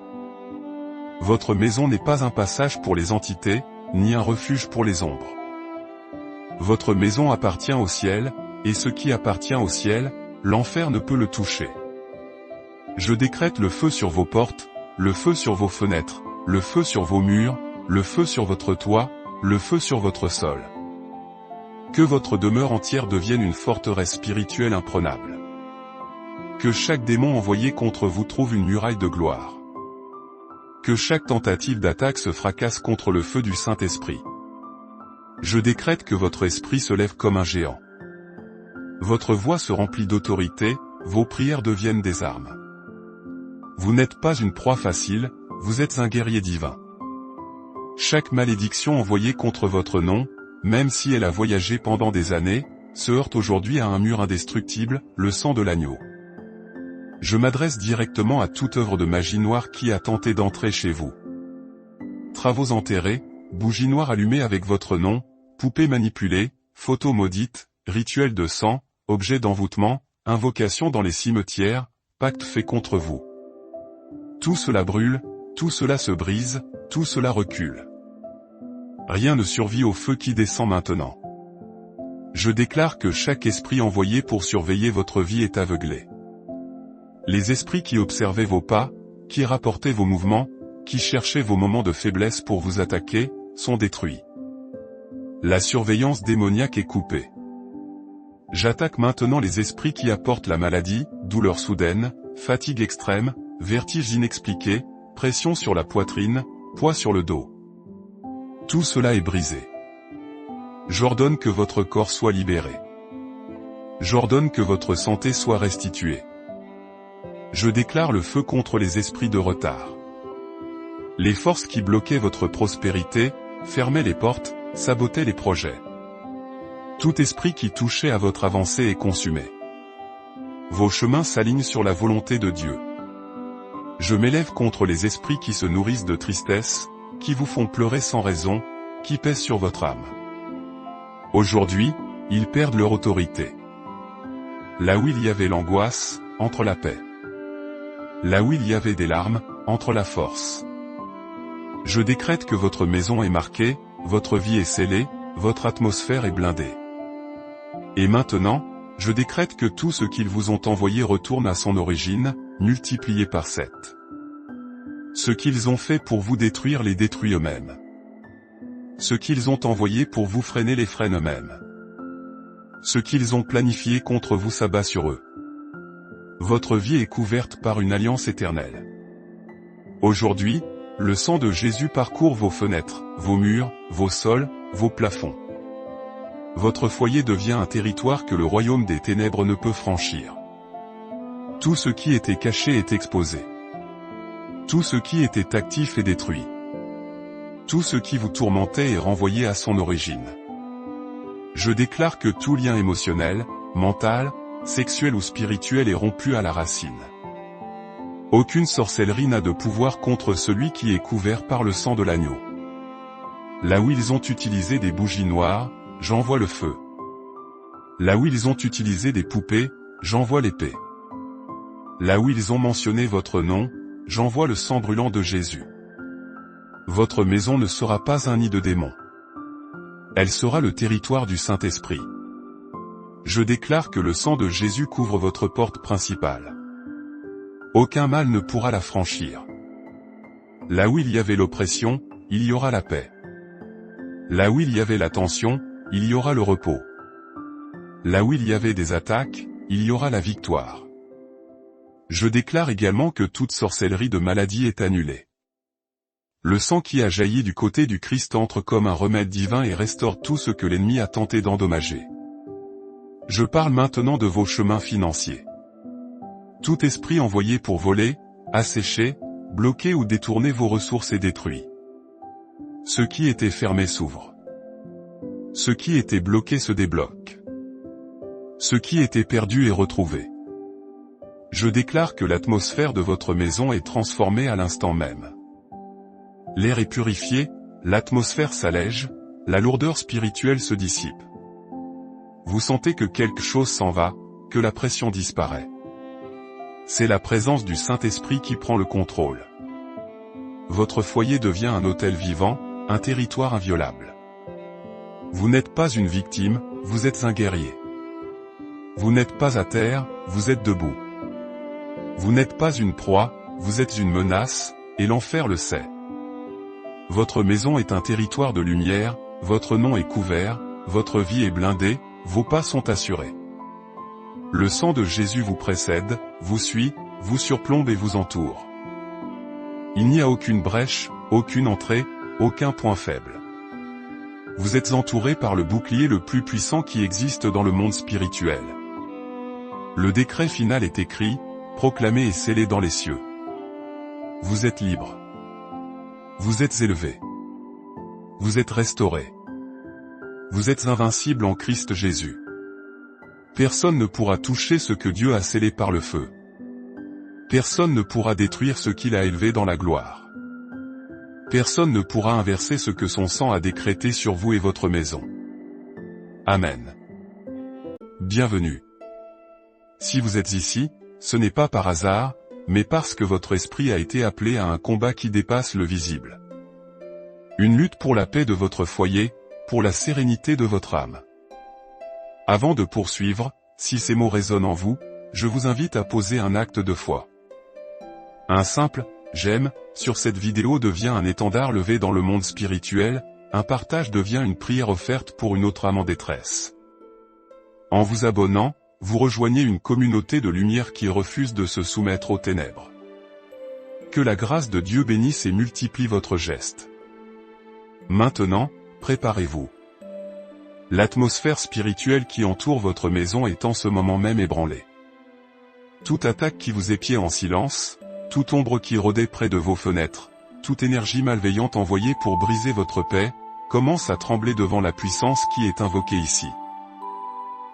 Votre maison n'est pas un passage pour les entités, ni un refuge pour les ombres. Votre maison appartient au ciel, et ce qui appartient au ciel, l'enfer ne peut le toucher. Je décrète le feu sur vos portes, le feu sur vos fenêtres, le feu sur vos murs, le feu sur votre toit, le feu sur votre sol. Que votre demeure entière devienne une forteresse spirituelle imprenable. Que chaque démon envoyé contre vous trouve une muraille de gloire. Que chaque tentative d'attaque se fracasse contre le feu du Saint-Esprit. Je décrète que votre esprit se lève comme un géant. Votre voix se remplit d'autorité, vos prières deviennent des armes. Vous n'êtes pas une proie facile, vous êtes un guerrier divin. Chaque malédiction envoyée contre votre nom, même si elle a voyagé pendant des années, se heurte aujourd'hui à un mur indestructible, le sang de l'agneau. Je m'adresse directement à toute œuvre de magie noire qui a tenté d'entrer chez vous. Travaux enterrés, bougies noires allumées avec votre nom, poupées manipulées, photos maudites, rituels de sang, objets d'envoûtement, invocations dans les cimetières, pactes faits contre vous. Tout cela brûle, tout cela se brise, tout cela recule. Rien ne survit au feu qui descend maintenant. Je déclare que chaque esprit envoyé pour surveiller votre vie est aveuglé. Les esprits qui observaient vos pas, qui rapportaient vos mouvements, qui cherchaient vos moments de faiblesse pour vous attaquer, sont détruits. La surveillance démoniaque est coupée. J'attaque maintenant les esprits qui apportent la maladie, douleur soudaine, fatigue extrême, vertige inexpliqué, pression sur la poitrine, poids sur le dos. Tout cela est brisé. J'ordonne que votre corps soit libéré. J'ordonne que votre santé soit restituée. Je déclare le feu contre les esprits de retard. Les forces qui bloquaient votre prospérité, fermaient les portes, sabotaient les projets. Tout esprit qui touchait à votre avancée est consumé. Vos chemins s'alignent sur la volonté de Dieu. Je m'élève contre les esprits qui se nourrissent de tristesse, qui vous font pleurer sans raison, qui pèsent sur votre âme. Aujourd'hui, ils perdent leur autorité. Là où il y avait l'angoisse, entre la paix. Là où il y avait des larmes, entre la force. Je décrète que votre maison est marquée, votre vie est scellée, votre atmosphère est blindée. Et maintenant, je décrète que tout ce qu'ils vous ont envoyé retourne à son origine, multiplié par 7. Ce qu'ils ont fait pour vous détruire les détruit eux-mêmes. Ce qu'ils ont envoyé pour vous freiner les freinent eux-mêmes. Ce qu'ils ont planifié contre vous s'abat sur eux. Votre vie est couverte par une alliance éternelle. Aujourd'hui, le sang de Jésus parcourt vos fenêtres, vos murs, vos sols, vos plafonds. Votre foyer devient un territoire que le royaume des ténèbres ne peut franchir. Tout ce qui était caché est exposé. Tout ce qui était actif est détruit. Tout ce qui vous tourmentait est renvoyé à son origine. Je déclare que tout lien émotionnel, mental, sexuel ou spirituel est rompu à la racine. Aucune sorcellerie n'a de pouvoir contre celui qui est couvert par le sang de l'agneau. Là où ils ont utilisé des bougies noires, j'envoie le feu. Là où ils ont utilisé des poupées, j'envoie l'épée. Là où ils ont mentionné votre nom, j'envoie le sang brûlant de Jésus. Votre maison ne sera pas un nid de démons. Elle sera le territoire du Saint-Esprit. Je déclare que le sang de Jésus couvre votre porte principale. Aucun mal ne pourra la franchir. Là où il y avait l'oppression, il y aura la paix. Là où il y avait la tension, il y aura le repos. Là où il y avait des attaques, il y aura la victoire. Je déclare également que toute sorcellerie de maladie est annulée. Le sang qui a jailli du côté du Christ entre comme un remède divin et restaure tout ce que l'ennemi a tenté d'endommager. Je parle maintenant de vos chemins financiers. Tout esprit envoyé pour voler, assécher, bloquer ou détourner vos ressources est détruit. Ce qui était fermé s'ouvre. Ce qui était bloqué se débloque. Ce qui était perdu est retrouvé. Je déclare que l'atmosphère de votre maison est transformée à l'instant même. L'air est purifié, l'atmosphère s'allège, la lourdeur spirituelle se dissipe. Vous sentez que quelque chose s'en va, que la pression disparaît. C'est la présence du Saint-Esprit qui prend le contrôle. Votre foyer devient un hôtel vivant, un territoire inviolable. Vous n'êtes pas une victime, vous êtes un guerrier. Vous n'êtes pas à terre, vous êtes debout. Vous n'êtes pas une proie, vous êtes une menace, et l'enfer le sait. Votre maison est un territoire de lumière, votre nom est couvert, votre vie est blindée, vos pas sont assurés. Le sang de Jésus vous précède, vous suit, vous surplombe et vous entoure. Il n'y a aucune brèche, aucune entrée, aucun point faible. Vous êtes entouré par le bouclier le plus puissant qui existe dans le monde spirituel. Le décret final est écrit, proclamé et scellé dans les cieux. Vous êtes libre. Vous êtes élevé. Vous êtes restauré. Vous êtes invincible en Christ Jésus. Personne ne pourra toucher ce que Dieu a scellé par le feu. Personne ne pourra détruire ce qu'il a élevé dans la gloire. Personne ne pourra inverser ce que son sang a décrété sur vous et votre maison. Amen. Bienvenue. Si vous êtes ici, ce n'est pas par hasard, mais parce que votre esprit a été appelé à un combat qui dépasse le visible. Une lutte pour la paix de votre foyer, pour la sérénité de votre âme. Avant de poursuivre, si ces mots résonnent en vous, je vous invite à poser un acte de foi. Un simple « j'aime » sur cette vidéo devient un étendard levé dans le monde spirituel, un partage devient une prière offerte pour une autre âme en détresse. En vous abonnant, vous rejoignez une communauté de lumière qui refuse de se soumettre aux ténèbres. Que la grâce de Dieu bénisse et multiplie votre geste. Maintenant, préparez-vous. L'atmosphère spirituelle qui entoure votre maison est en ce moment même ébranlée. Toute attaque qui vous épiait en silence, toute ombre qui rôdait près de vos fenêtres, toute énergie malveillante envoyée pour briser votre paix, commence à trembler devant la puissance qui est invoquée ici.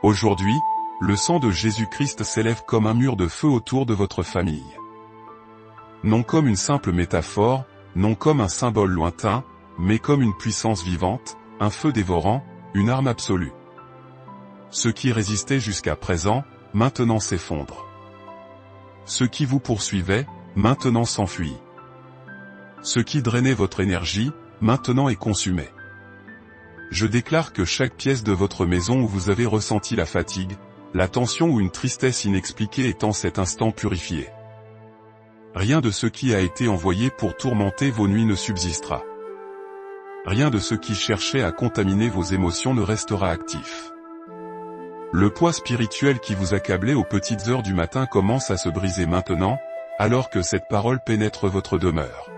Aujourd'hui, le sang de Jésus-Christ s'élève comme un mur de feu autour de votre famille. Non comme une simple métaphore, non comme un symbole lointain, mais comme une puissance vivante, un feu dévorant, une arme absolue. Ce qui résistait jusqu'à présent, maintenant s'effondre. Ce qui vous poursuivait, maintenant s'enfuit. Ce qui drainait votre énergie, maintenant est consumé. Je déclare que chaque pièce de votre maison où vous avez ressenti la fatigue, la tension ou une tristesse inexpliquée est en cet instant purifiée. Rien de ce qui a été envoyé pour tourmenter vos nuits ne subsistera. Rien de ce qui cherchait à contaminer vos émotions ne restera actif. Le poids spirituel qui vous accablait aux petites heures du matin commence à se briser maintenant, alors que cette parole pénètre votre demeure.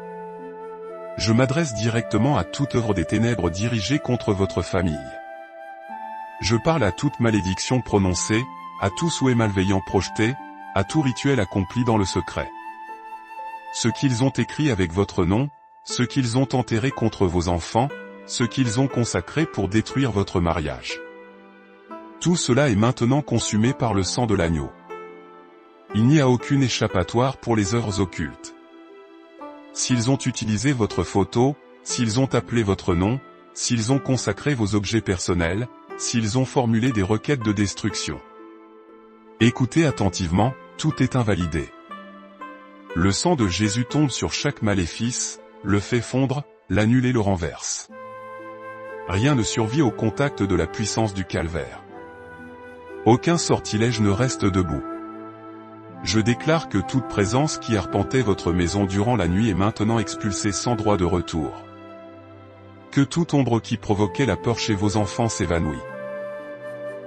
Je m'adresse directement à toute œuvre des ténèbres dirigée contre votre famille. Je parle à toute malédiction prononcée, à tout souhait malveillant projeté, à tout rituel accompli dans le secret. Ce qu'ils ont écrit avec votre nom, ce qu'ils ont enterré contre vos enfants, ce qu'ils ont consacré pour détruire votre mariage. Tout cela est maintenant consumé par le sang de l'agneau. Il n'y a aucune échappatoire pour les œuvres occultes. S'ils ont utilisé votre photo, s'ils ont appelé votre nom, s'ils ont consacré vos objets personnels, s'ils ont formulé des requêtes de destruction. Écoutez attentivement, tout est invalidé. Le sang de Jésus tombe sur chaque maléfice, le fait fondre, l'annule et le renverse. Rien ne survit au contact de la puissance du calvaire. Aucun sortilège ne reste debout. Je déclare que toute présence qui arpentait votre maison durant la nuit est maintenant expulsée sans droit de retour. Que toute ombre qui provoquait la peur chez vos enfants s'évanouit.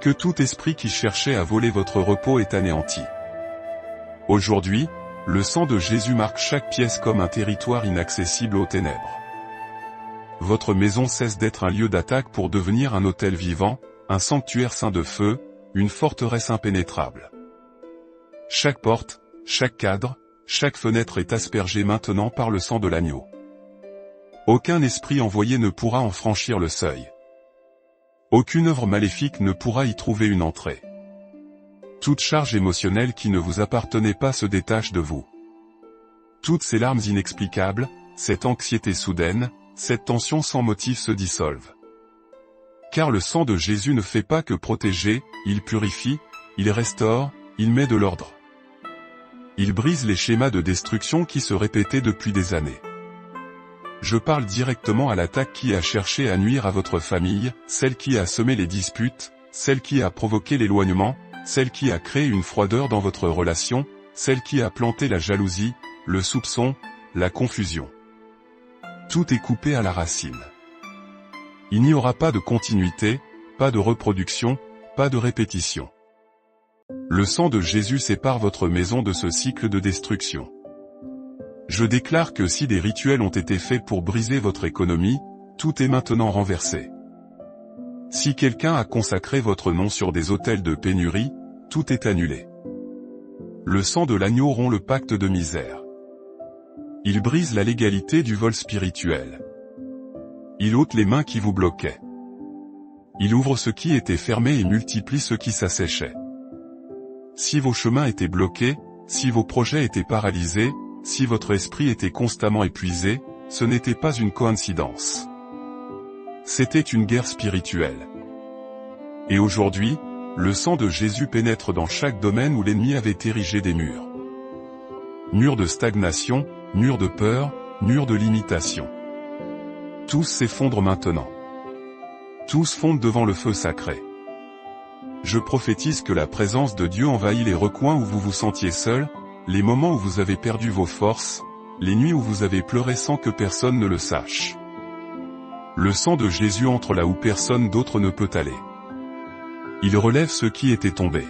Que tout esprit qui cherchait à voler votre repos est anéanti. Aujourd'hui, le sang de Jésus marque chaque pièce comme un territoire inaccessible aux ténèbres. Votre maison cesse d'être un lieu d'attaque pour devenir un autel vivant, un sanctuaire saint de feu, une forteresse impénétrable. Chaque porte, chaque cadre, chaque fenêtre est aspergée maintenant par le sang de l'agneau. Aucun esprit envoyé ne pourra en franchir le seuil. Aucune œuvre maléfique ne pourra y trouver une entrée. Toute charge émotionnelle qui ne vous appartenait pas se détache de vous. Toutes ces larmes inexplicables, cette anxiété soudaine, cette tension sans motif se dissolvent. Car le sang de Jésus ne fait pas que protéger, il purifie, il restaure, il met de l'ordre. Il brise les schémas de destruction qui se répétaient depuis des années. Je parle directement à l'attaque qui a cherché à nuire à votre famille, celle qui a semé les disputes, celle qui a provoqué l'éloignement, celle qui a créé une froideur dans votre relation, celle qui a planté la jalousie, le soupçon, la confusion. Tout est coupé à la racine. Il n'y aura pas de continuité, pas de reproduction, pas de répétition. Le sang de Jésus sépare votre maison de ce cycle de destruction. Je déclare que si des rituels ont été faits pour briser votre économie, tout est maintenant renversé. Si quelqu'un a consacré votre nom sur des autels de pénurie, tout est annulé. Le sang de l'agneau rompt le pacte de misère. Il brise la légalité du vol spirituel. Il ôte les mains qui vous bloquaient. Il ouvre ce qui était fermé et multiplie ce qui s'asséchait. Si vos chemins étaient bloqués, si vos projets étaient paralysés, si votre esprit était constamment épuisé, ce n'était pas une coïncidence. C'était une guerre spirituelle. Et aujourd'hui, le sang de Jésus pénètre dans chaque domaine où l'ennemi avait érigé des murs. Murs de stagnation, murs de peur, murs de limitation. Tous s'effondrent maintenant. Tous fondent devant le feu sacré. Je prophétise que la présence de Dieu envahit les recoins où vous vous sentiez seul, les moments où vous avez perdu vos forces, les nuits où vous avez pleuré sans que personne ne le sache. Le sang de Jésus entre là où personne d'autre ne peut aller. Il relève ceux qui étaient tombés.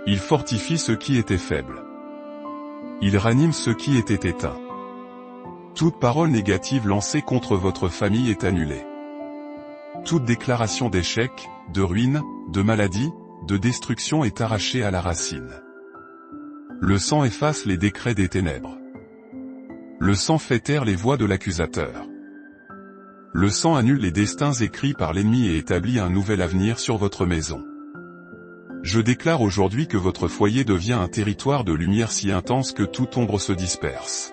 Il fortifie ceux qui étaient faibles. Il ranime ceux qui étaient éteints. Toute parole négative lancée contre votre famille est annulée. Toute déclaration d'échec, de ruine, de maladie, de destruction est arrachée à la racine. Le sang efface les décrets des ténèbres. Le sang fait taire les voix de l'accusateur. Le sang annule les destins écrits par l'ennemi et établit un nouvel avenir sur votre maison. Je déclare aujourd'hui que votre foyer devient un territoire de lumière si intense que toute ombre se disperse.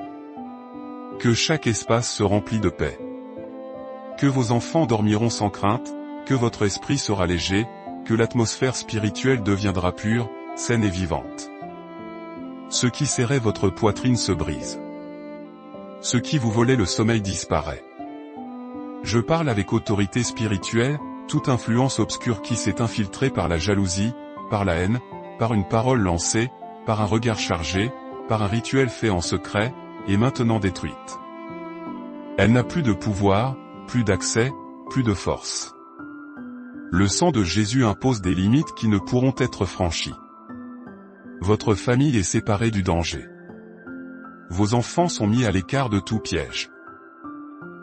Que chaque espace se remplit de paix. Que vos enfants dormiront sans crainte, que votre esprit sera léger, que l'atmosphère spirituelle deviendra pure, saine et vivante. Ce qui serrait votre poitrine se brise. Ce qui vous volait le sommeil disparaît. Je parle avec autorité spirituelle, toute influence obscure qui s'est infiltrée par la jalousie, par la haine, par une parole lancée, par un regard chargé, par un rituel fait en secret, est maintenant détruite. Elle n'a plus de pouvoir, plus d'accès, plus de force. Le sang de Jésus impose des limites qui ne pourront être franchies. Votre famille est séparée du danger. Vos enfants sont mis à l'écart de tout piège.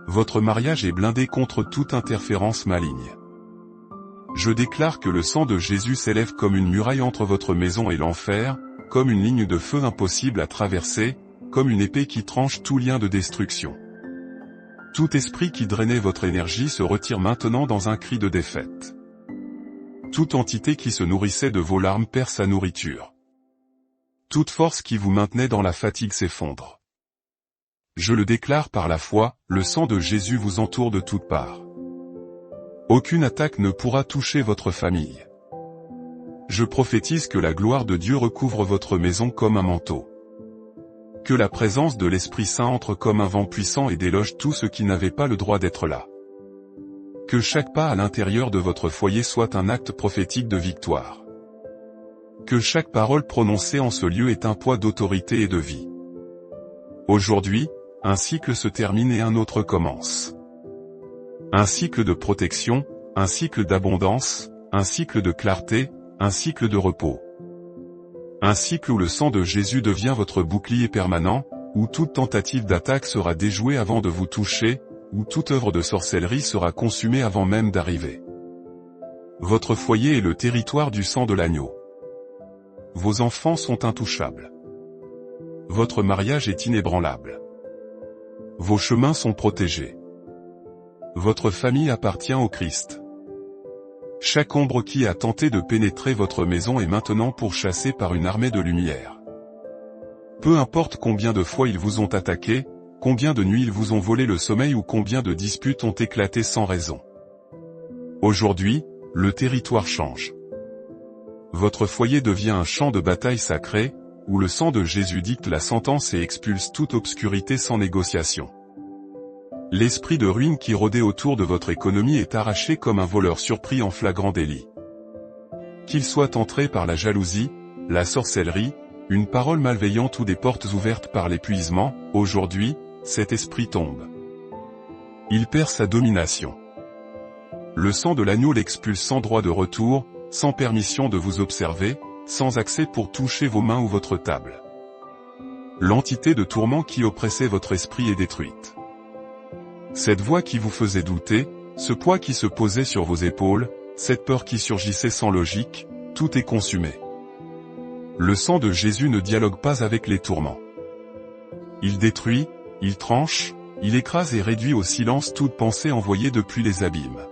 Votre mariage est blindé contre toute interférence maligne. Je déclare que le sang de Jésus s'élève comme une muraille entre votre maison et l'enfer, comme une ligne de feu impossible à traverser, comme une épée qui tranche tout lien de destruction. Tout esprit qui drainait votre énergie se retire maintenant dans un cri de défaite. Toute entité qui se nourrissait de vos larmes perd sa nourriture. Toute force qui vous maintenait dans la fatigue s'effondre. Je le déclare par la foi, le sang de Jésus vous entoure de toutes parts. Aucune attaque ne pourra toucher votre famille. Je prophétise que la gloire de Dieu recouvre votre maison comme un manteau. Que la présence de l'Esprit Saint entre comme un vent puissant et déloge tout ce qui n'avait pas le droit d'être là. Que chaque pas à l'intérieur de votre foyer soit un acte prophétique de victoire. Que chaque parole prononcée en ce lieu ait un poids d'autorité et de vie. Aujourd'hui, un cycle se termine et un autre commence. Un cycle de protection, un cycle d'abondance, un cycle de clarté, un cycle de repos. Un cycle où le sang de Jésus devient votre bouclier permanent, où toute tentative d'attaque sera déjouée avant de vous toucher, où toute œuvre de sorcellerie sera consumée avant même d'arriver. Votre foyer est le territoire du sang de l'agneau. Vos enfants sont intouchables. Votre mariage est inébranlable. Vos chemins sont protégés. Votre famille appartient au Christ. Chaque ombre qui a tenté de pénétrer votre maison est maintenant pourchassée par une armée de lumière. Peu importe combien de fois ils vous ont attaqué, combien de nuits ils vous ont volé le sommeil ou combien de disputes ont éclaté sans raison. Aujourd'hui, le territoire change. Votre foyer devient un champ de bataille sacré, où le sang de Jésus dicte la sentence et expulse toute obscurité sans négociation. L'esprit de ruine qui rôdait autour de votre économie est arraché comme un voleur surpris en flagrant délit. Qu'il soit entré par la jalousie, la sorcellerie, une parole malveillante ou des portes ouvertes par l'épuisement, aujourd'hui, cet esprit tombe. Il perd sa domination. Le sang de l'agneau l'expulse sans droit de retour, sans permission de vous observer, sans accès pour toucher vos mains ou votre table. L'entité de tourment qui oppressait votre esprit est détruite. Cette voix qui vous faisait douter, Ce poids qui se posait sur vos épaules, cette peur qui surgissait sans logique, tout est consumé. Le sang de Jésus ne dialogue pas avec les tourments. Il détruit, il tranche, il écrase et réduit au silence toute pensée envoyée depuis les abîmes.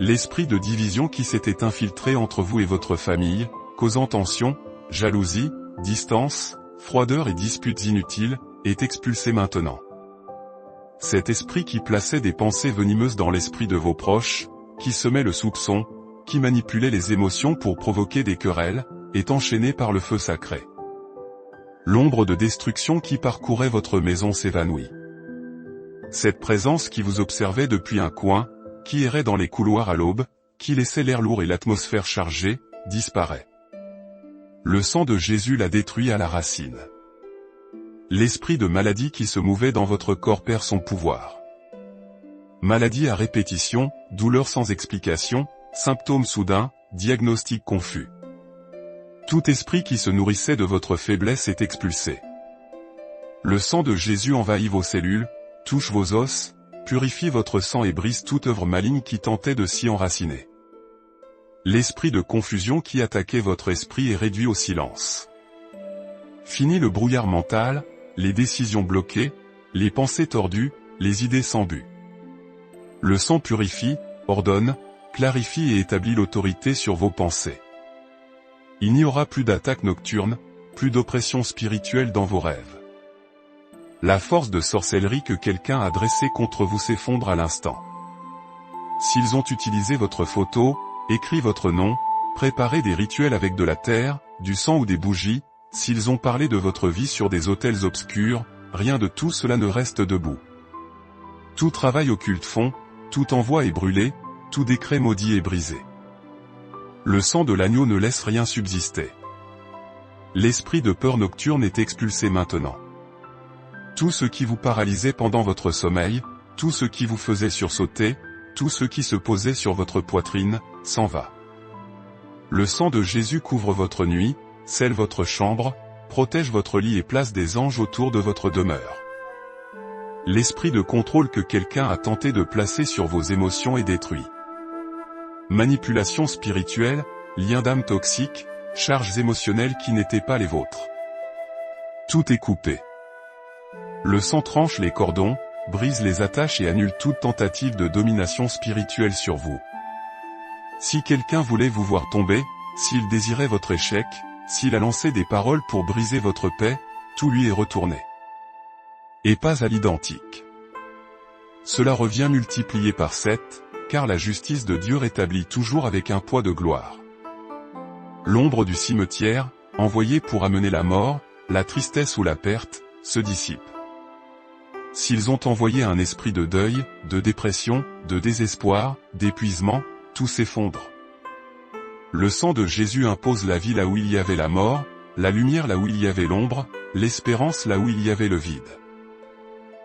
L'esprit de division qui s'était infiltré entre vous et votre famille, causant tension, jalousie, distance, froideur et disputes inutiles, est expulsé maintenant. Cet esprit qui plaçait des pensées venimeuses dans l'esprit de vos proches, qui semait le soupçon, qui manipulait les émotions pour provoquer des querelles, est enchaîné par le feu sacré. L'ombre de destruction qui parcourait votre maison s'évanouit. Cette présence qui vous observait depuis un coin, qui errait dans les couloirs à l'aube, qui laissait l'air lourd et l'atmosphère chargée, disparaît. Le sang de Jésus l'a détruit à la racine. L'esprit de maladie qui se mouvait dans votre corps perd son pouvoir. Maladie à répétition, douleur sans explication, symptômes soudains, diagnostic confus. Tout esprit qui se nourrissait de votre faiblesse est expulsé. Le sang de Jésus envahit vos cellules, touche vos os, purifie votre sang et brise toute œuvre maligne qui tentait de s'y enraciner. L'esprit de confusion qui attaquait votre esprit est réduit au silence. Fini le brouillard mental, les décisions bloquées, les pensées tordues, les idées sans but. Le sang purifie, ordonne, clarifie et établit l'autorité sur vos pensées. Il n'y aura plus d'attaques nocturnes, plus d'oppression spirituelle dans vos rêves. La force de sorcellerie que quelqu'un a dressée contre vous s'effondre à l'instant. S'ils ont utilisé votre photo, écrit votre nom, préparé des rituels avec de la terre, du sang ou des bougies, s'ils ont parlé de votre vie sur des autels obscurs, rien de tout cela ne reste debout. Tout travail occulte fond, tout envoi est brûlé, tout décret maudit est brisé. Le sang de l'agneau ne laisse rien subsister. L'esprit de peur nocturne est expulsé maintenant. Tout ce qui vous paralysait pendant votre sommeil, tout ce qui vous faisait sursauter, tout ce qui se posait sur votre poitrine, s'en va. Le sang de Jésus couvre votre nuit, scelle votre chambre, protège votre lit et place des anges autour de votre demeure. L'esprit de contrôle que quelqu'un a tenté de placer sur vos émotions est détruit. Manipulation spirituelle, liens d'âme toxiques, charges émotionnelles qui n'étaient pas les vôtres. Tout est coupé. Le sang tranche les cordons, brise les attaches et annule toute tentative de domination spirituelle sur vous. Si quelqu'un voulait vous voir tomber, s'il désirait votre échec, s'il a lancé des paroles pour briser votre paix, tout lui est retourné. Et pas à l'identique. Cela revient multiplié par 7, car la justice de Dieu rétablit toujours avec un poids de gloire. L'ombre du cimetière, envoyée pour amener la mort, la tristesse ou la perte, se dissipe. S'ils ont envoyé un esprit de deuil, de dépression, de désespoir, d'épuisement, tout s'effondre. Le sang de Jésus impose la vie là où il y avait la mort, la lumière là où il y avait l'ombre, l'espérance là où il y avait le vide.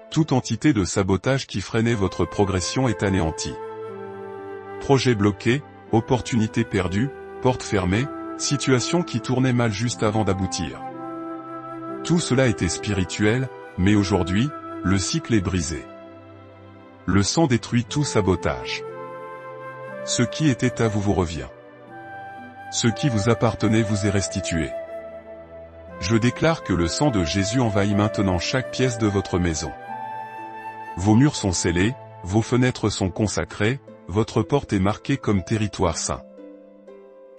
Toute entité de sabotage qui freinait votre progression est anéantie. Projet bloqué, opportunité perdue, porte fermée, situation qui tournait mal juste avant d'aboutir. Tout cela était spirituel, mais aujourd'hui, le cycle est brisé. Le sang détruit tout sabotage. Ce qui était à vous vous revient. Ce qui vous appartenait vous est restitué. Je déclare que le sang de Jésus envahit maintenant chaque pièce de votre maison. Vos murs sont scellés, vos fenêtres sont consacrées, votre porte est marquée comme territoire saint.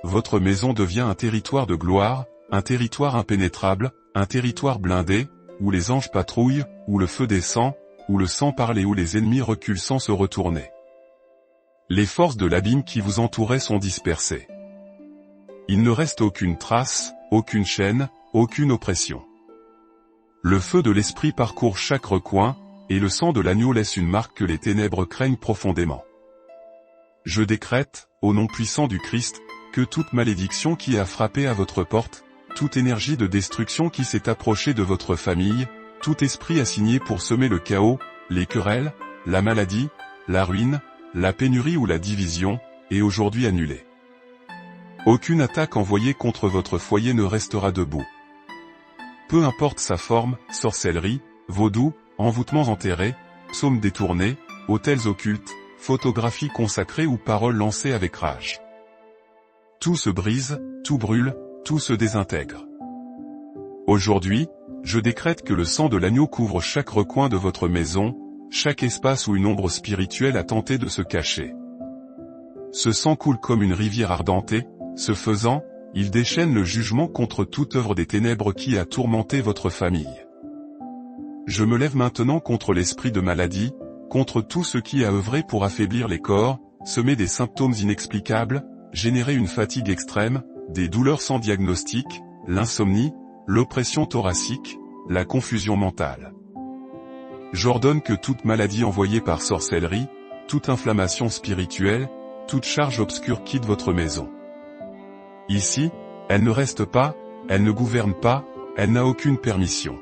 Votre maison devient un territoire de gloire, un territoire impénétrable, un territoire blindé, où les anges patrouillent, où le feu descend, où le sang parle et où les ennemis reculent sans se retourner. Les forces de l'abîme qui vous entouraient sont dispersées. Il ne reste aucune trace, aucune chaîne, aucune oppression. Le feu de l'esprit parcourt chaque recoin, et le sang de l'agneau laisse une marque que les ténèbres craignent profondément. Je décrète, au nom puissant du Christ, que toute malédiction qui a frappé à votre porte, toute énergie de destruction qui s'est approchée de votre famille, tout esprit assigné pour semer le chaos, les querelles, la maladie, la ruine, la pénurie ou la division, est aujourd'hui annulée. Aucune attaque envoyée contre votre foyer ne restera debout. Peu importe sa forme, sorcellerie, vaudou, envoûtements enterrés, psaumes détournés, autels occultes, photographie consacrée ou parole lancée avec rage. Tout se brise, tout brûle, tout se désintègre. Aujourd'hui, je décrète que le sang de l'agneau couvre chaque recoin de votre maison, chaque espace où une ombre spirituelle a tenté de se cacher. Ce sang coule comme une rivière ardente et, ce faisant, il déchaîne le jugement contre toute œuvre des ténèbres qui a tourmenté votre famille. Je me lève maintenant contre l'esprit de maladie, contre tout ce qui a œuvré pour affaiblir les corps, semer des symptômes inexplicables, générer une fatigue extrême, des douleurs sans diagnostic, l'insomnie, l'oppression thoracique, la confusion mentale. J'ordonne que toute maladie envoyée par sorcellerie, toute inflammation spirituelle, toute charge obscure quitte votre maison. Ici, elle ne reste pas, elle ne gouverne pas, elle n'a aucune permission.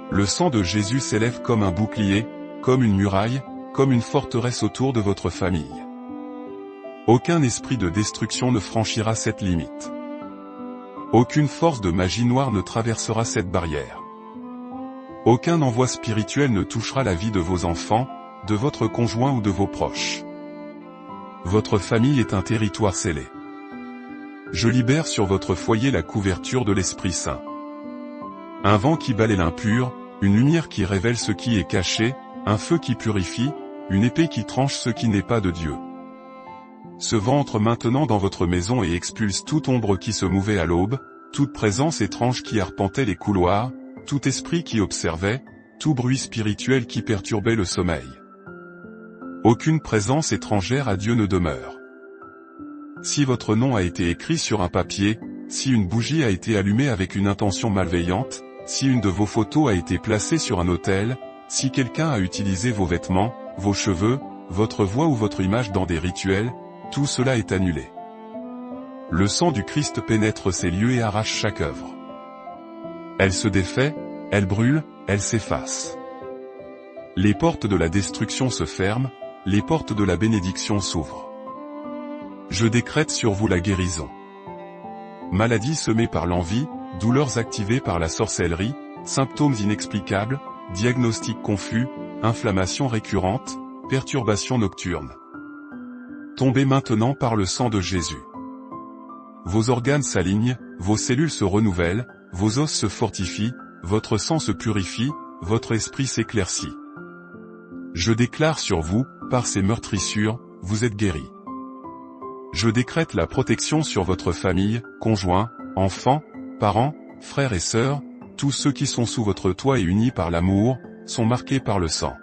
Le sang de Jésus s'élève comme un bouclier, comme une muraille, comme une forteresse autour de votre famille. Aucun esprit de destruction ne franchira cette limite. Aucune force de magie noire ne traversera cette barrière. Aucun envoi spirituel ne touchera la vie de vos enfants, de votre conjoint ou de vos proches. Votre famille est un territoire scellé. Je libère sur votre foyer la couverture de l'Esprit Saint. Un vent qui balaie l'impur, une lumière qui révèle ce qui est caché, un feu qui purifie, une épée qui tranche ce qui n'est pas de Dieu. Ce vent entre maintenant dans votre maison et expulse toute ombre qui se mouvait à l'aube, toute présence étrange qui arpentait les couloirs, tout esprit qui observait, tout bruit spirituel qui perturbait le sommeil. Aucune présence étrangère à Dieu ne demeure. Si votre nom a été écrit sur un papier, si une bougie a été allumée avec une intention malveillante, si une de vos photos a été placée sur un autel, si quelqu'un a utilisé vos vêtements, vos cheveux, votre voix ou votre image dans des rituels, tout cela est annulé. Le sang du Christ pénètre ces lieux et arrache chaque œuvre. Elle se défait, elle brûle, elle s'efface. Les portes de la destruction se ferment, les portes de la bénédiction s'ouvrent. Je décrète sur vous la guérison. Maladies semées par l'envie, douleurs activées par la sorcellerie, symptômes inexplicables, diagnostics confus, inflammations récurrentes, perturbations nocturnes. Tombez maintenant par le sang de Jésus. Vos organes s'alignent, vos cellules se renouvellent, vos os se fortifient, votre sang se purifie, votre esprit s'éclaircit. Je déclare sur vous, par ces meurtrissures, vous êtes guéris. Je décrète la protection sur votre famille, conjoint, enfants, parents, frères et sœurs, tous ceux qui sont sous votre toit et unis par l'amour, sont marqués par le sang.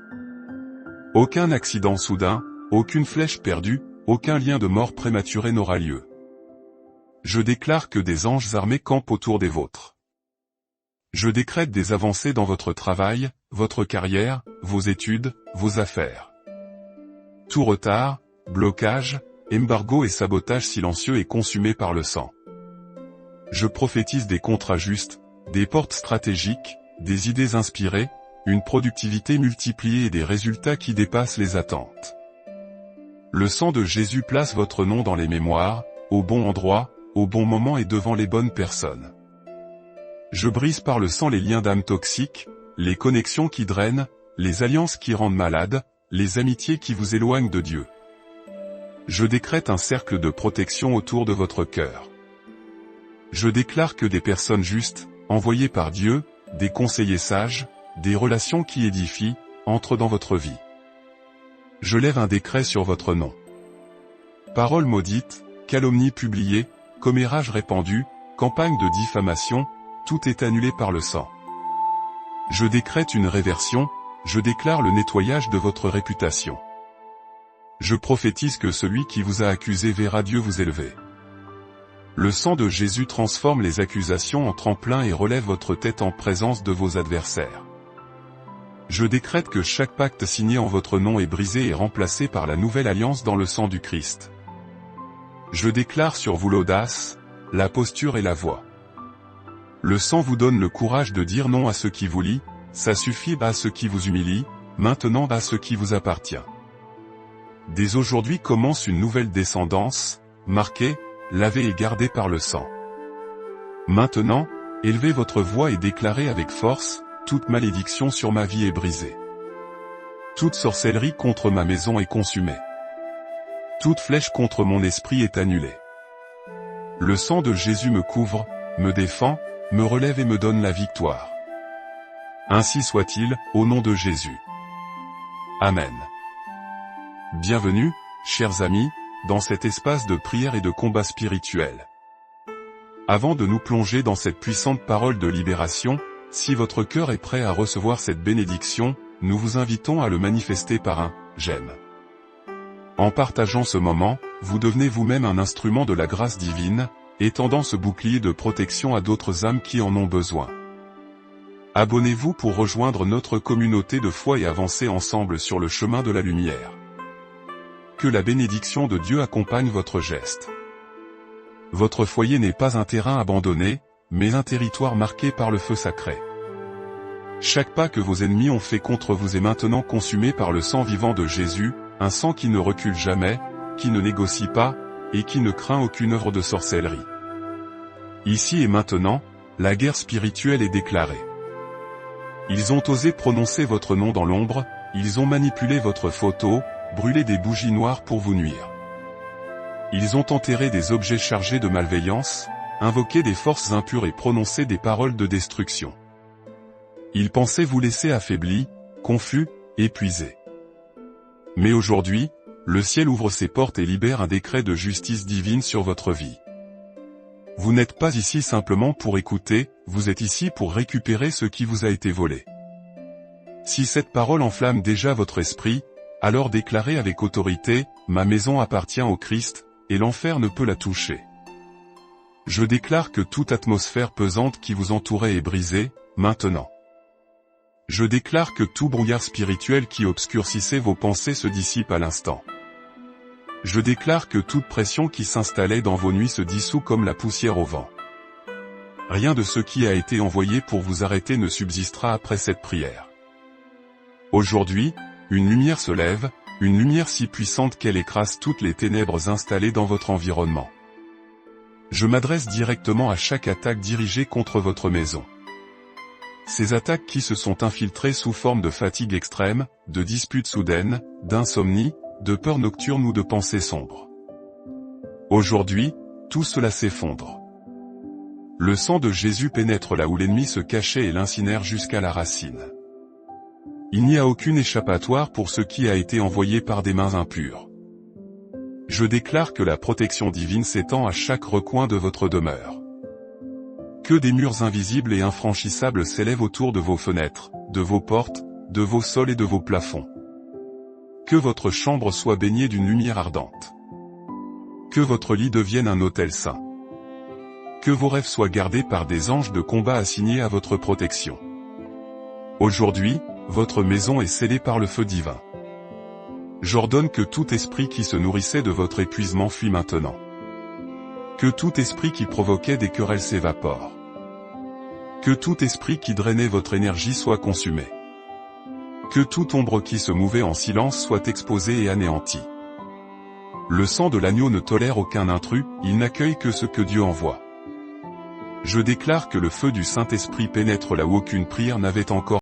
Aucun accident soudain, aucune flèche perdue, aucun lien de mort prématuré n'aura lieu. Je déclare que des anges armés campent autour des vôtres. Je décrète des avancées dans votre travail, votre carrière, vos études, vos affaires. Tout retard, blocage, embargo et sabotage silencieux est consumé par le sang. Je prophétise des contrats justes, des portes stratégiques, des idées inspirées, une productivité multipliée et des résultats qui dépassent les attentes. Le sang de Jésus place votre nom dans les mémoires, au bon endroit, au bon moment et devant les bonnes personnes. Je brise par le sang les liens d'âme toxiques, les connexions qui drainent, les alliances qui rendent malades, les amitiés qui vous éloignent de Dieu. Je décrète un cercle de protection autour de votre cœur. Je déclare que des personnes justes, envoyées par Dieu, des conseillers sages, des relations qui édifient, entrent dans votre vie. Je lève un décret sur votre nom. Paroles maudites, calomnies publiées, commérages répandus, campagne de diffamation, tout est annulé par le sang. Je décrète une réversion, je déclare le nettoyage de votre réputation. Je prophétise que celui qui vous a accusé verra Dieu vous élever. Le sang de Jésus transforme les accusations en tremplin et relève votre tête en présence de vos adversaires. Je décrète que chaque pacte signé en votre nom est brisé et remplacé par la nouvelle alliance dans le sang du Christ. Je déclare sur vous l'audace, la posture et la voix. Le sang vous donne le courage de dire non à ce qui vous lie, ça suffit à ce qui vous humilie, maintenant à ce qui vous appartient. Dès aujourd'hui commence une nouvelle descendance, marquée, lavée et gardée par le sang. Maintenant, élevez votre voix et déclarez avec force, toute malédiction sur ma vie est brisée. Toute sorcellerie contre ma maison est consumée. Toute flèche contre mon esprit est annulée. Le sang de Jésus me couvre, me défend, me relève et me donne la victoire. Ainsi soit-il, au nom de Jésus. Amen. Bienvenue, chers amis, dans cet espace de prière et de combat spirituel. Avant de nous plonger dans cette puissante parole de libération, si votre cœur est prêt à recevoir cette bénédiction, nous vous invitons à le manifester par un « j'aime ». En partageant ce moment, vous devenez vous-même un instrument de la grâce divine, étendant ce bouclier de protection à d'autres âmes qui en ont besoin. Abonnez-vous pour rejoindre notre communauté de foi et avancer ensemble sur le chemin de la lumière. Que la bénédiction de Dieu accompagne votre geste. Votre foyer n'est pas un terrain abandonné, mais un territoire marqué par le feu sacré. Chaque pas que vos ennemis ont fait contre vous est maintenant consumé par le sang vivant de Jésus, un sang qui ne recule jamais, qui ne négocie pas, et qui ne craint aucune œuvre de sorcellerie. Ici et maintenant, la guerre spirituelle est déclarée. Ils ont osé prononcer votre nom dans l'ombre, ils ont manipulé votre photo, brûlé des bougies noires pour vous nuire. Ils ont enterré des objets chargés de malveillance, invoqué des forces impures et prononcé des paroles de destruction. Ils pensaient vous laisser affaiblis, confus, épuisés. Mais aujourd'hui, le ciel ouvre ses portes et libère un décret de justice divine sur votre vie. Vous n'êtes pas ici simplement pour écouter, vous êtes ici pour récupérer ce qui vous a été volé. Si cette parole enflamme déjà votre esprit, alors déclarez avec autorité, « Ma maison appartient au Christ, et l'enfer ne peut la toucher. » Je déclare que toute atmosphère pesante qui vous entourait est brisée, maintenant. Je déclare que tout brouillard spirituel qui obscurcissait vos pensées se dissipe à l'instant. Je déclare que toute pression qui s'installait dans vos nuits se dissout comme la poussière au vent. Rien de ce qui a été envoyé pour vous arrêter ne subsistera après cette prière. Aujourd'hui, une lumière se lève, une lumière si puissante qu'elle écrase toutes les ténèbres installées dans votre environnement. Je m'adresse directement à chaque attaque dirigée contre votre maison. Ces attaques qui se sont infiltrées sous forme de fatigue extrême, de disputes soudaines, d'insomnie, de peurs nocturnes ou de pensées sombres. Aujourd'hui, tout cela s'effondre. Le sang de Jésus pénètre là où l'ennemi se cachait et l'incinère jusqu'à la racine. Il n'y a aucune échappatoire pour ce qui a été envoyé par des mains impures. Je déclare que la protection divine s'étend à chaque recoin de votre demeure. Que des murs invisibles et infranchissables s'élèvent autour de vos fenêtres, de vos portes, de vos sols et de vos plafonds. Que votre chambre soit baignée d'une lumière ardente. Que votre lit devienne un autel saint. Que vos rêves soient gardés par des anges de combat assignés à votre protection. Aujourd'hui, votre maison est scellée par le feu divin. J'ordonne que tout esprit qui se nourrissait de votre épuisement fuit maintenant. Que tout esprit qui provoquait des querelles s'évapore. Que tout esprit qui drainait votre énergie soit consumé. Que toute ombre qui se mouvait en silence soit exposée et anéantie. Le sang de l'agneau ne tolère aucun intrus, il n'accueille que ce que Dieu envoie. Je déclare que le feu du Saint-Esprit pénètre là où aucune prière n'avait encore